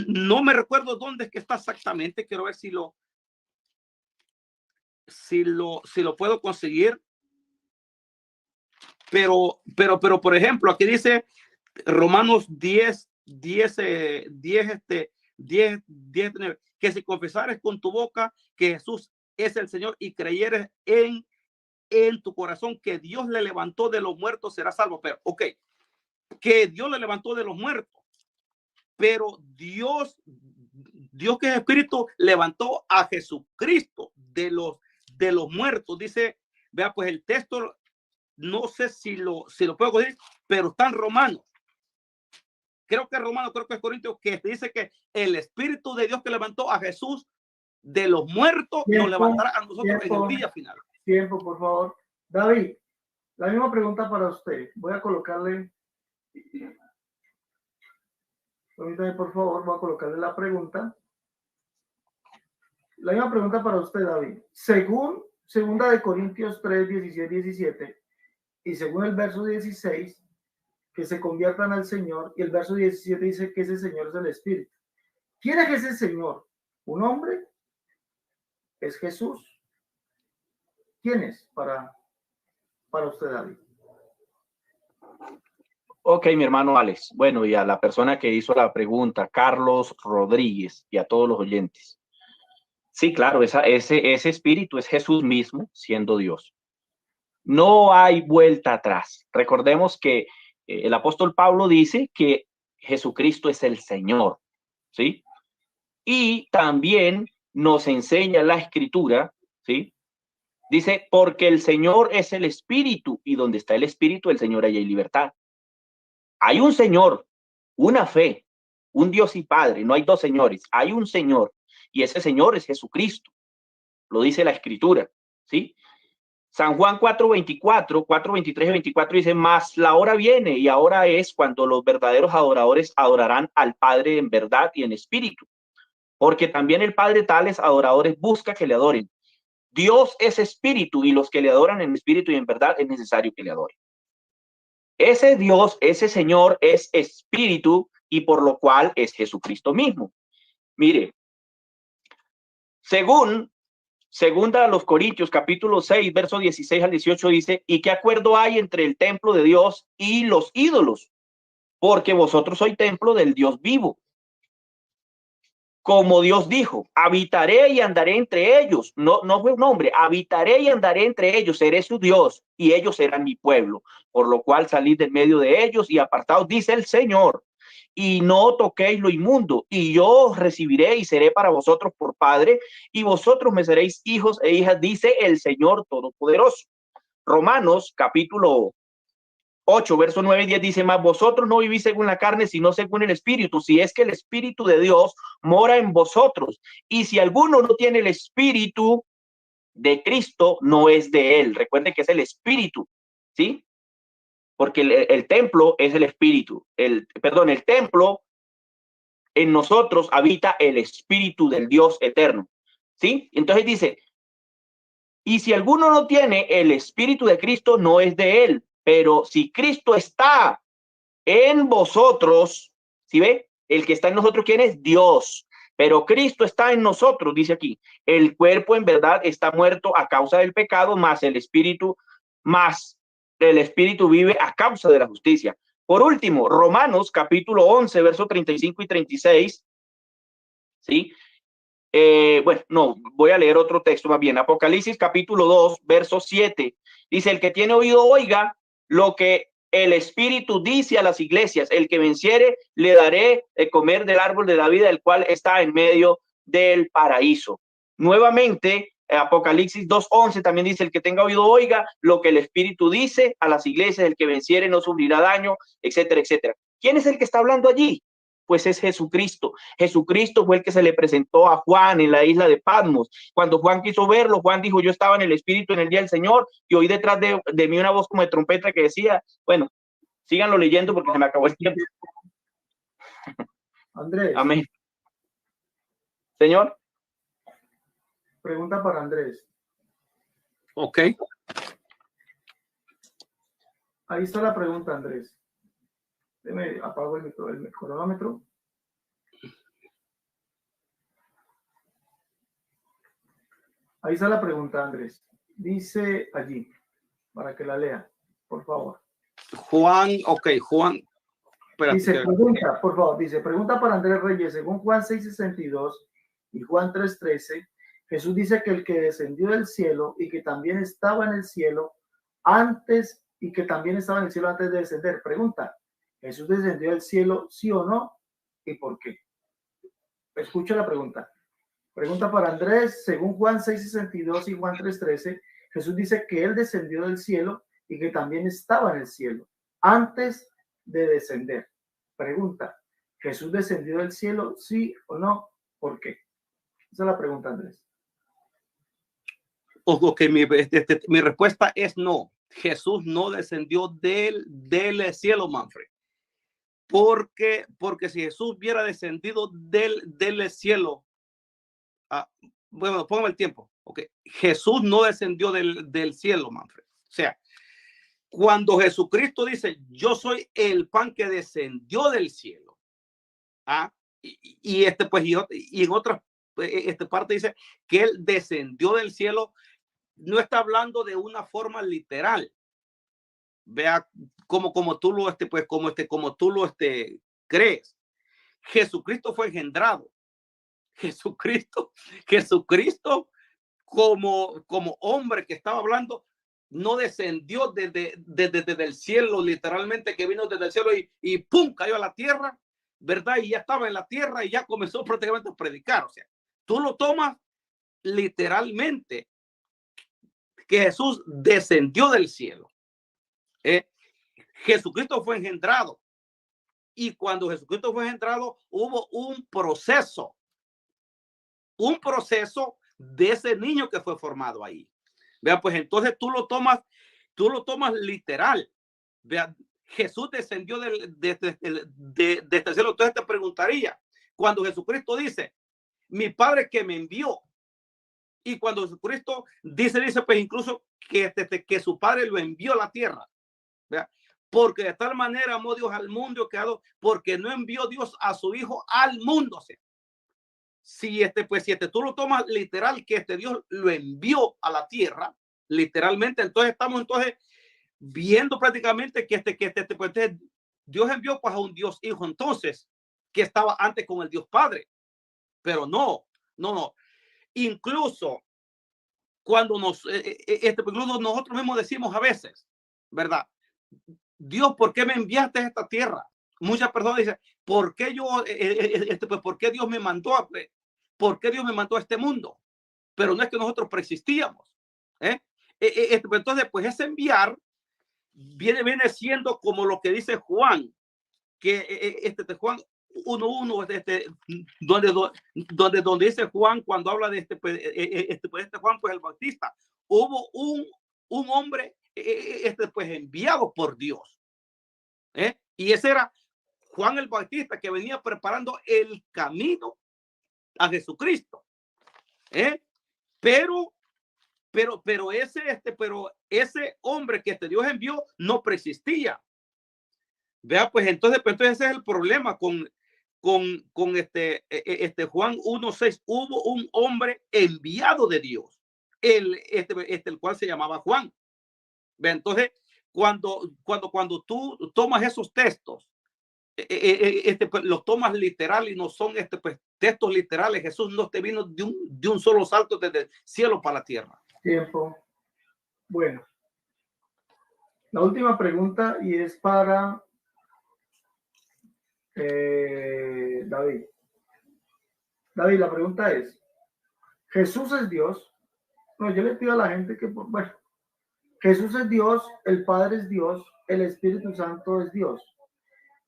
no me recuerdo dónde es que está exactamente, quiero ver si lo puedo conseguir. Pero, por ejemplo, aquí dice Romanos 10, 10:9, que si confesares con tu boca que Jesús es el Señor y creyeres en tu corazón que Dios le levantó de los muertos, serás salvo. Pero, ok, que Dios le levantó de los muertos, pero Dios que es espíritu levantó a Jesucristo de los muertos. Dice, vea, pues el texto, no sé si lo puedo decir, pero está en Romanos. Creo que es Romanos, creo que es Corintios, que dice que el Espíritu de Dios que levantó a Jesús de los muertos nos levantará a nosotros en el día final. Tiempo, por favor. David, la misma pregunta para usted. Voy a colocarle, permítame por favor, voy a colocarle la pregunta. La misma pregunta para usted, David. Según 2 Corintios 3, 16, 17, y según el verso 16, que se conviertan al Señor, y el verso 17 dice que ese Señor es el Espíritu. ¿Quién es ese Señor? ¿Un hombre? ¿Es Jesús? ¿Quién es para usted, David? Ok, mi hermano Alex. Bueno, y a la persona que hizo la pregunta, Carlos Rodríguez, y a todos los oyentes. Sí, claro, ese espíritu es Jesús mismo siendo Dios. No hay vuelta atrás. Recordemos que el apóstol Pablo dice que Jesucristo es el Señor, ¿sí? Y también nos enseña la Escritura, ¿sí? Dice, porque el Señor es el Espíritu, y donde está el Espíritu, el Señor, allá hay libertad. Hay un Señor, una fe, un Dios y Padre, no hay dos señores, hay un Señor, y ese Señor es Jesucristo. Lo dice la Escritura, ¿sí? San Juan 4:24, 4:23 y 24 dice, mas la hora viene y ahora es cuando los verdaderos adoradores adorarán al Padre en verdad y en espíritu, porque también el Padre tales adoradores busca que le adoren. Dios es espíritu y los que le adoran en espíritu y en verdad es necesario que le adoren. Ese Dios, ese Señor es espíritu y por lo cual es Jesucristo mismo. Mire, Segunda a los Corintios, capítulo 6, verso 16 al 18 dice, ¿y qué acuerdo hay entre el templo de Dios y los ídolos? Porque vosotros sois templo del Dios vivo. Como Dios dijo, habitaré y andaré entre ellos. No fue un hombre, habitaré y andaré entre ellos, seré su Dios y ellos serán mi pueblo. Por lo cual salid del medio de ellos y apartaos, dice el Señor, y no toquéis lo inmundo, y yo os recibiré y seré para vosotros por padre, y vosotros me seréis hijos e hijas, dice el Señor Todopoderoso. Romanos capítulo 8, verso 9 y 10 dice, mas vosotros no vivís según la carne, sino según el Espíritu, si es que el Espíritu de Dios mora en vosotros. Y si alguno no tiene el Espíritu de Cristo, no es de él. Recuerden que es el Espíritu, ¿sí? Porque el templo es el Espíritu. El templo, en nosotros habita el Espíritu del Dios eterno, ¿sí? Entonces dice, y si alguno no tiene el Espíritu de Cristo, no es de él. Pero si Cristo está en vosotros, ¿sí ve? El que está en nosotros, ¿quién es? Dios. Pero Cristo está en nosotros, dice aquí. El cuerpo en verdad está muerto a causa del pecado, más el Espíritu vive a causa de la justicia. Por último, Romanos capítulo 11, verso 35 y 36, ¿sí? Bueno, no, voy a leer otro texto más bien. Apocalipsis capítulo 2, verso 7. Dice, el que tiene oído oiga lo que el Espíritu dice a las iglesias. El que venciere, le daré de comer del árbol de la vida, el cual está en medio del paraíso. Nuevamente, Apocalipsis 2:11 también dice, el que tenga oído oiga lo que el Espíritu dice a las iglesias. El que venciere no sufrirá daño, etcétera, etcétera. ¿Quién es el que está hablando allí? Pues es Jesucristo. Jesucristo fue el que se le presentó a Juan en la isla de Patmos. Cuando Juan quiso verlo, Juan dijo, yo estaba en el Espíritu en el día del Señor y oí detrás de mí una voz como de trompeta que decía, bueno, síganlo leyendo porque se me acabó el tiempo. Andrés. Amén. Señor. Pregunta para Andrés. Ok. Ahí está la pregunta, Andrés. Déjame apago el cronómetro. Ahí está la pregunta, Andrés. Dice allí, para que la lea, por favor. Juan, ok, Juan Dice, pregunta, por favor, dice, pregunta para Andrés Reyes, según Juan 6:62 y Juan 3:13, Jesús dice que el que descendió del cielo y que también estaba en el cielo antes de descender. Pregunta, ¿Jesús descendió del cielo, sí o no? ¿Y por qué? Escucha la pregunta. Pregunta para Andrés, según Juan 6:62 y Juan 3:13, Jesús dice que él descendió del cielo y que también estaba en el cielo antes de descender. Pregunta, ¿Jesús descendió del cielo, sí o no? ¿Por qué? Esa es la pregunta, Andrés. Ok, mi respuesta es no. Jesús no descendió del cielo, Manfred. Porque si Jesús hubiera descendido del cielo, bueno, póngame el tiempo. Okay. Jesús no descendió del cielo, Manfred. O sea, cuando Jesucristo dice, yo soy el pan que descendió del cielo, y en otra parte dice que él descendió del cielo, no está hablando de una forma literal. Vea como tú lo como tú lo crees. Jesucristo fue engendrado. Jesucristo como hombre que estaba hablando, no descendió desde el cielo, literalmente, que vino desde el cielo y pum, cayó a la tierra, ¿verdad? Y ya estaba en la tierra y ya comenzó prácticamente a predicar. O sea, tú lo tomas literalmente que Jesús descendió del cielo. Jesucristo fue engendrado, y cuando Jesucristo fue engendrado hubo un proceso de ese niño que fue formado ahí. Vea, pues entonces tú lo tomas literal. Vea, Jesús descendió de este cielo. Entonces te preguntaría, cuando Jesucristo dice, mi Padre que me envió, y cuando Jesucristo dice pues incluso que su Padre lo envió a la tierra, ¿vea? Porque de tal manera amó Dios al mundo, porque no envió Dios a su Hijo al mundo. O sea, si tú lo tomas literal, que Dios lo envió a la tierra, literalmente, entonces estamos viendo prácticamente que Dios envió pues a un Dios Hijo, entonces, que estaba antes con el Dios Padre. Pero no. Incluso cuando nosotros mismos decimos a veces, ¿verdad? Dios, ¿por qué me enviaste a esta tierra? Muchas personas dicen, ¿por qué ¿por qué Dios me mandó a este mundo? Pero no es que nosotros preexistíamos. Entonces, pues ese enviar viene siendo como lo que dice Juan, que Juan 1:1, donde dice Juan, cuando habla de Juan, pues el Bautista, hubo un hombre pues enviado por Dios, y ese era Juan el Bautista, que venía preparando el camino a Jesucristo, pero ese hombre que Dios envió no preexistía. Vea, pues entonces ese es el problema con Juan 1:6. Hubo un hombre enviado de Dios, el cual se llamaba Juan. Vea, entonces cuando tú tomas esos textos, los tomas literal y no son textos literales. Jesús no te vino de un solo salto desde el cielo para la tierra. Tiempo. Bueno, la última pregunta, y es para David. David, la pregunta es, ¿Jesús es Dios? No, yo le pido a la gente que, bueno, Jesús es Dios, el Padre es Dios, el Espíritu Santo es Dios.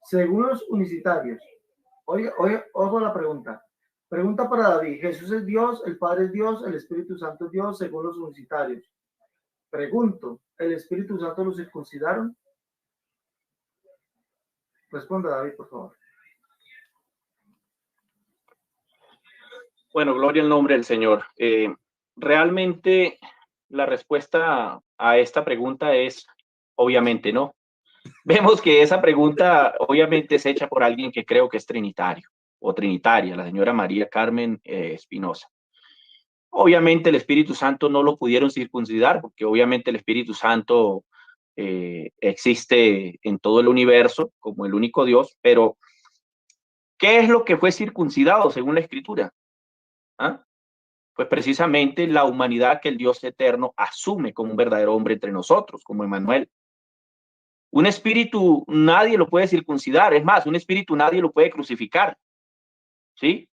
Según los unicitarios, ojo a la pregunta. Pregunta para David, ¿Jesús es Dios, el Padre es Dios, el Espíritu Santo es Dios, según los unicitarios? Pregunto, ¿el Espíritu Santo lo circuncidaron? Responda, David, por favor. Bueno, gloria al nombre del Señor. Realmente la respuesta a esta pregunta es obviamente no. Vemos que esa pregunta obviamente es hecha por alguien que creo que es trinitario o trinitaria, la señora María Carmen Espinosa. Obviamente el Espíritu Santo no lo pudieron circuncidar, porque obviamente el Espíritu Santo existe en todo el universo como el único Dios, pero ¿qué es lo que fue circuncidado según la Escritura? ¿Ah? Pues precisamente la humanidad que el Dios eterno asume como un verdadero hombre entre nosotros, como Emmanuel. Un espíritu nadie lo puede circuncidar, es más, un espíritu nadie lo puede crucificar, ¿sí?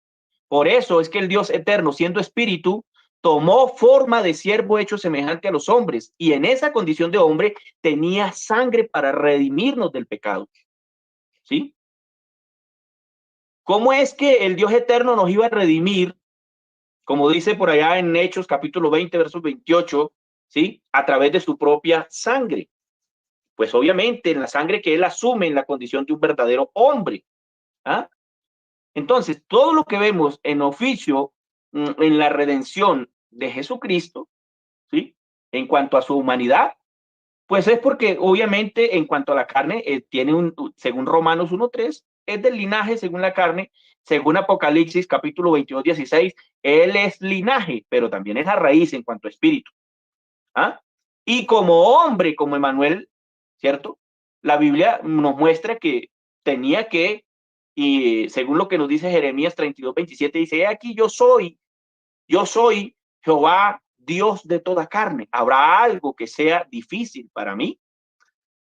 Por eso es que el Dios eterno, siendo espíritu, tomó forma de siervo hecho semejante a los hombres, y en esa condición de hombre tenía sangre para redimirnos del pecado, ¿sí? ¿Cómo es que el Dios eterno nos iba a redimir? Como dice por allá en Hechos capítulo 20, versos 28, ¿sí? A través de su propia sangre. Pues obviamente en la sangre que él asume en la condición de un verdadero hombre. ¿Ah? Entonces, todo lo que vemos en oficio, en la redención de Jesucristo, ¿sí? En cuanto a su humanidad, pues es porque obviamente en cuanto a la carne, tiene según Romanos 1:3, es del linaje según la carne, según Apocalipsis capítulo 22:16, él es linaje, pero también es la raíz en cuanto a espíritu. ¿Ah? Y como hombre, como Emmanuel, ¿cierto? La Biblia nos muestra que tenía que, y según lo que nos dice Jeremías 32:27, dice, aquí yo soy Jehová, Dios de toda carne. ¿Habrá algo que sea difícil para mí?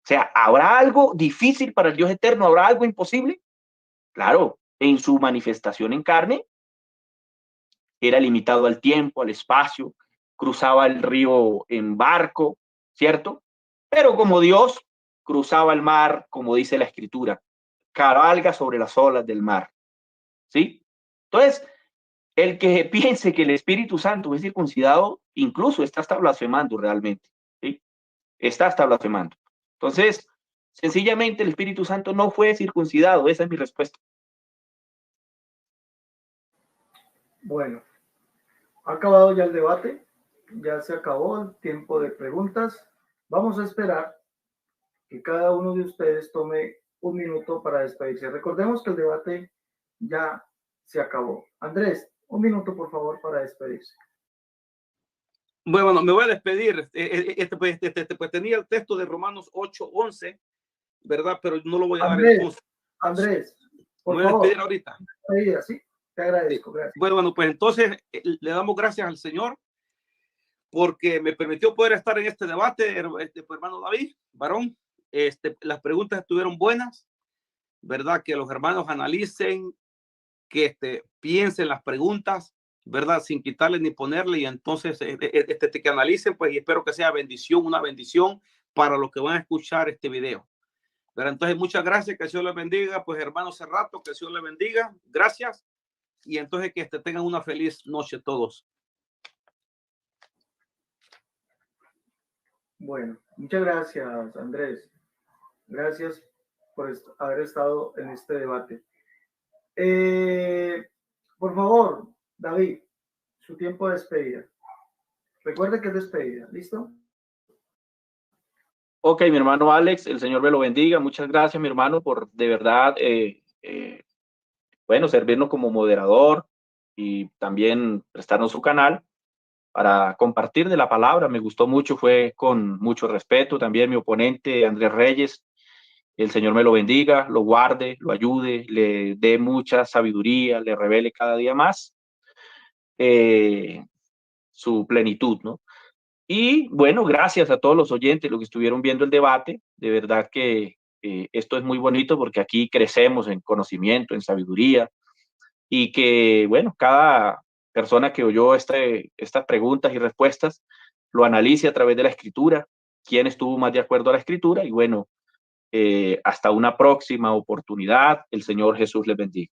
O sea, ¿habrá algo difícil para el Dios eterno? ¿Habrá algo imposible? Claro, en su manifestación en carne, era limitado al tiempo, al espacio, cruzaba el río en barco, ¿cierto? Pero como Dios cruzaba el mar, como dice la Escritura, cabalga sobre las olas del mar, ¿sí? Entonces, el que piense que el Espíritu Santo es circuncidado, incluso está hasta blasfemando realmente, ¿sí? Está hasta blasfemando. Entonces, sencillamente el Espíritu Santo no fue circuncidado, esa es mi respuesta. Bueno, ha acabado ya el debate, ya se acabó el tiempo de preguntas. Vamos a esperar que cada uno de ustedes tome un minuto para despedirse. Recordemos que el debate ya se acabó. Andrés, un minuto por favor para despedirse. Bueno, me voy a despedir. Pues tenía el texto de Romanos 8:11, ¿verdad? Pero no lo voy a dar entonces. Andrés, por me voy a favor. despedir ahorita. Sí, te agradezco. Gracias. Bueno, pues entonces le damos gracias al Señor porque me permitió poder estar en este debate, hermano David, varón. Las preguntas estuvieron buenas, ¿verdad? Que los hermanos analicen, que piensen las preguntas, ¿verdad? Sin quitarle ni ponerle, y entonces que analicen, pues, y espero que sea una bendición para los que van a escuchar este video. Pero entonces, muchas gracias, que el Señor les bendiga, pues, hermano Cerrato, que el Señor les bendiga, gracias, y entonces que tengan una feliz noche todos. Bueno, muchas gracias, Andrés. Gracias por haber estado en este debate. Por favor, David, su tiempo de despedida. Recuerde que es despedida, ¿listo? Ok, mi hermano Alex, el Señor me lo bendiga. Muchas gracias, mi hermano, por de verdad, bueno, servirnos como moderador y también prestarnos su canal para compartir de la palabra. Me gustó mucho, fue con mucho respeto. También mi oponente, Andrés Reyes, el Señor me lo bendiga, lo guarde, lo ayude, le dé mucha sabiduría, le revele cada día más su plenitud, ¿no? Y bueno, gracias a todos los oyentes, los que estuvieron viendo el debate. De verdad que esto es muy bonito porque aquí crecemos en conocimiento, en sabiduría, y que, bueno, cada persona que oyó estas preguntas y respuestas lo analice a través de la Escritura, quién estuvo más de acuerdo a la Escritura, y bueno, hasta una próxima oportunidad. El Señor Jesús les bendiga.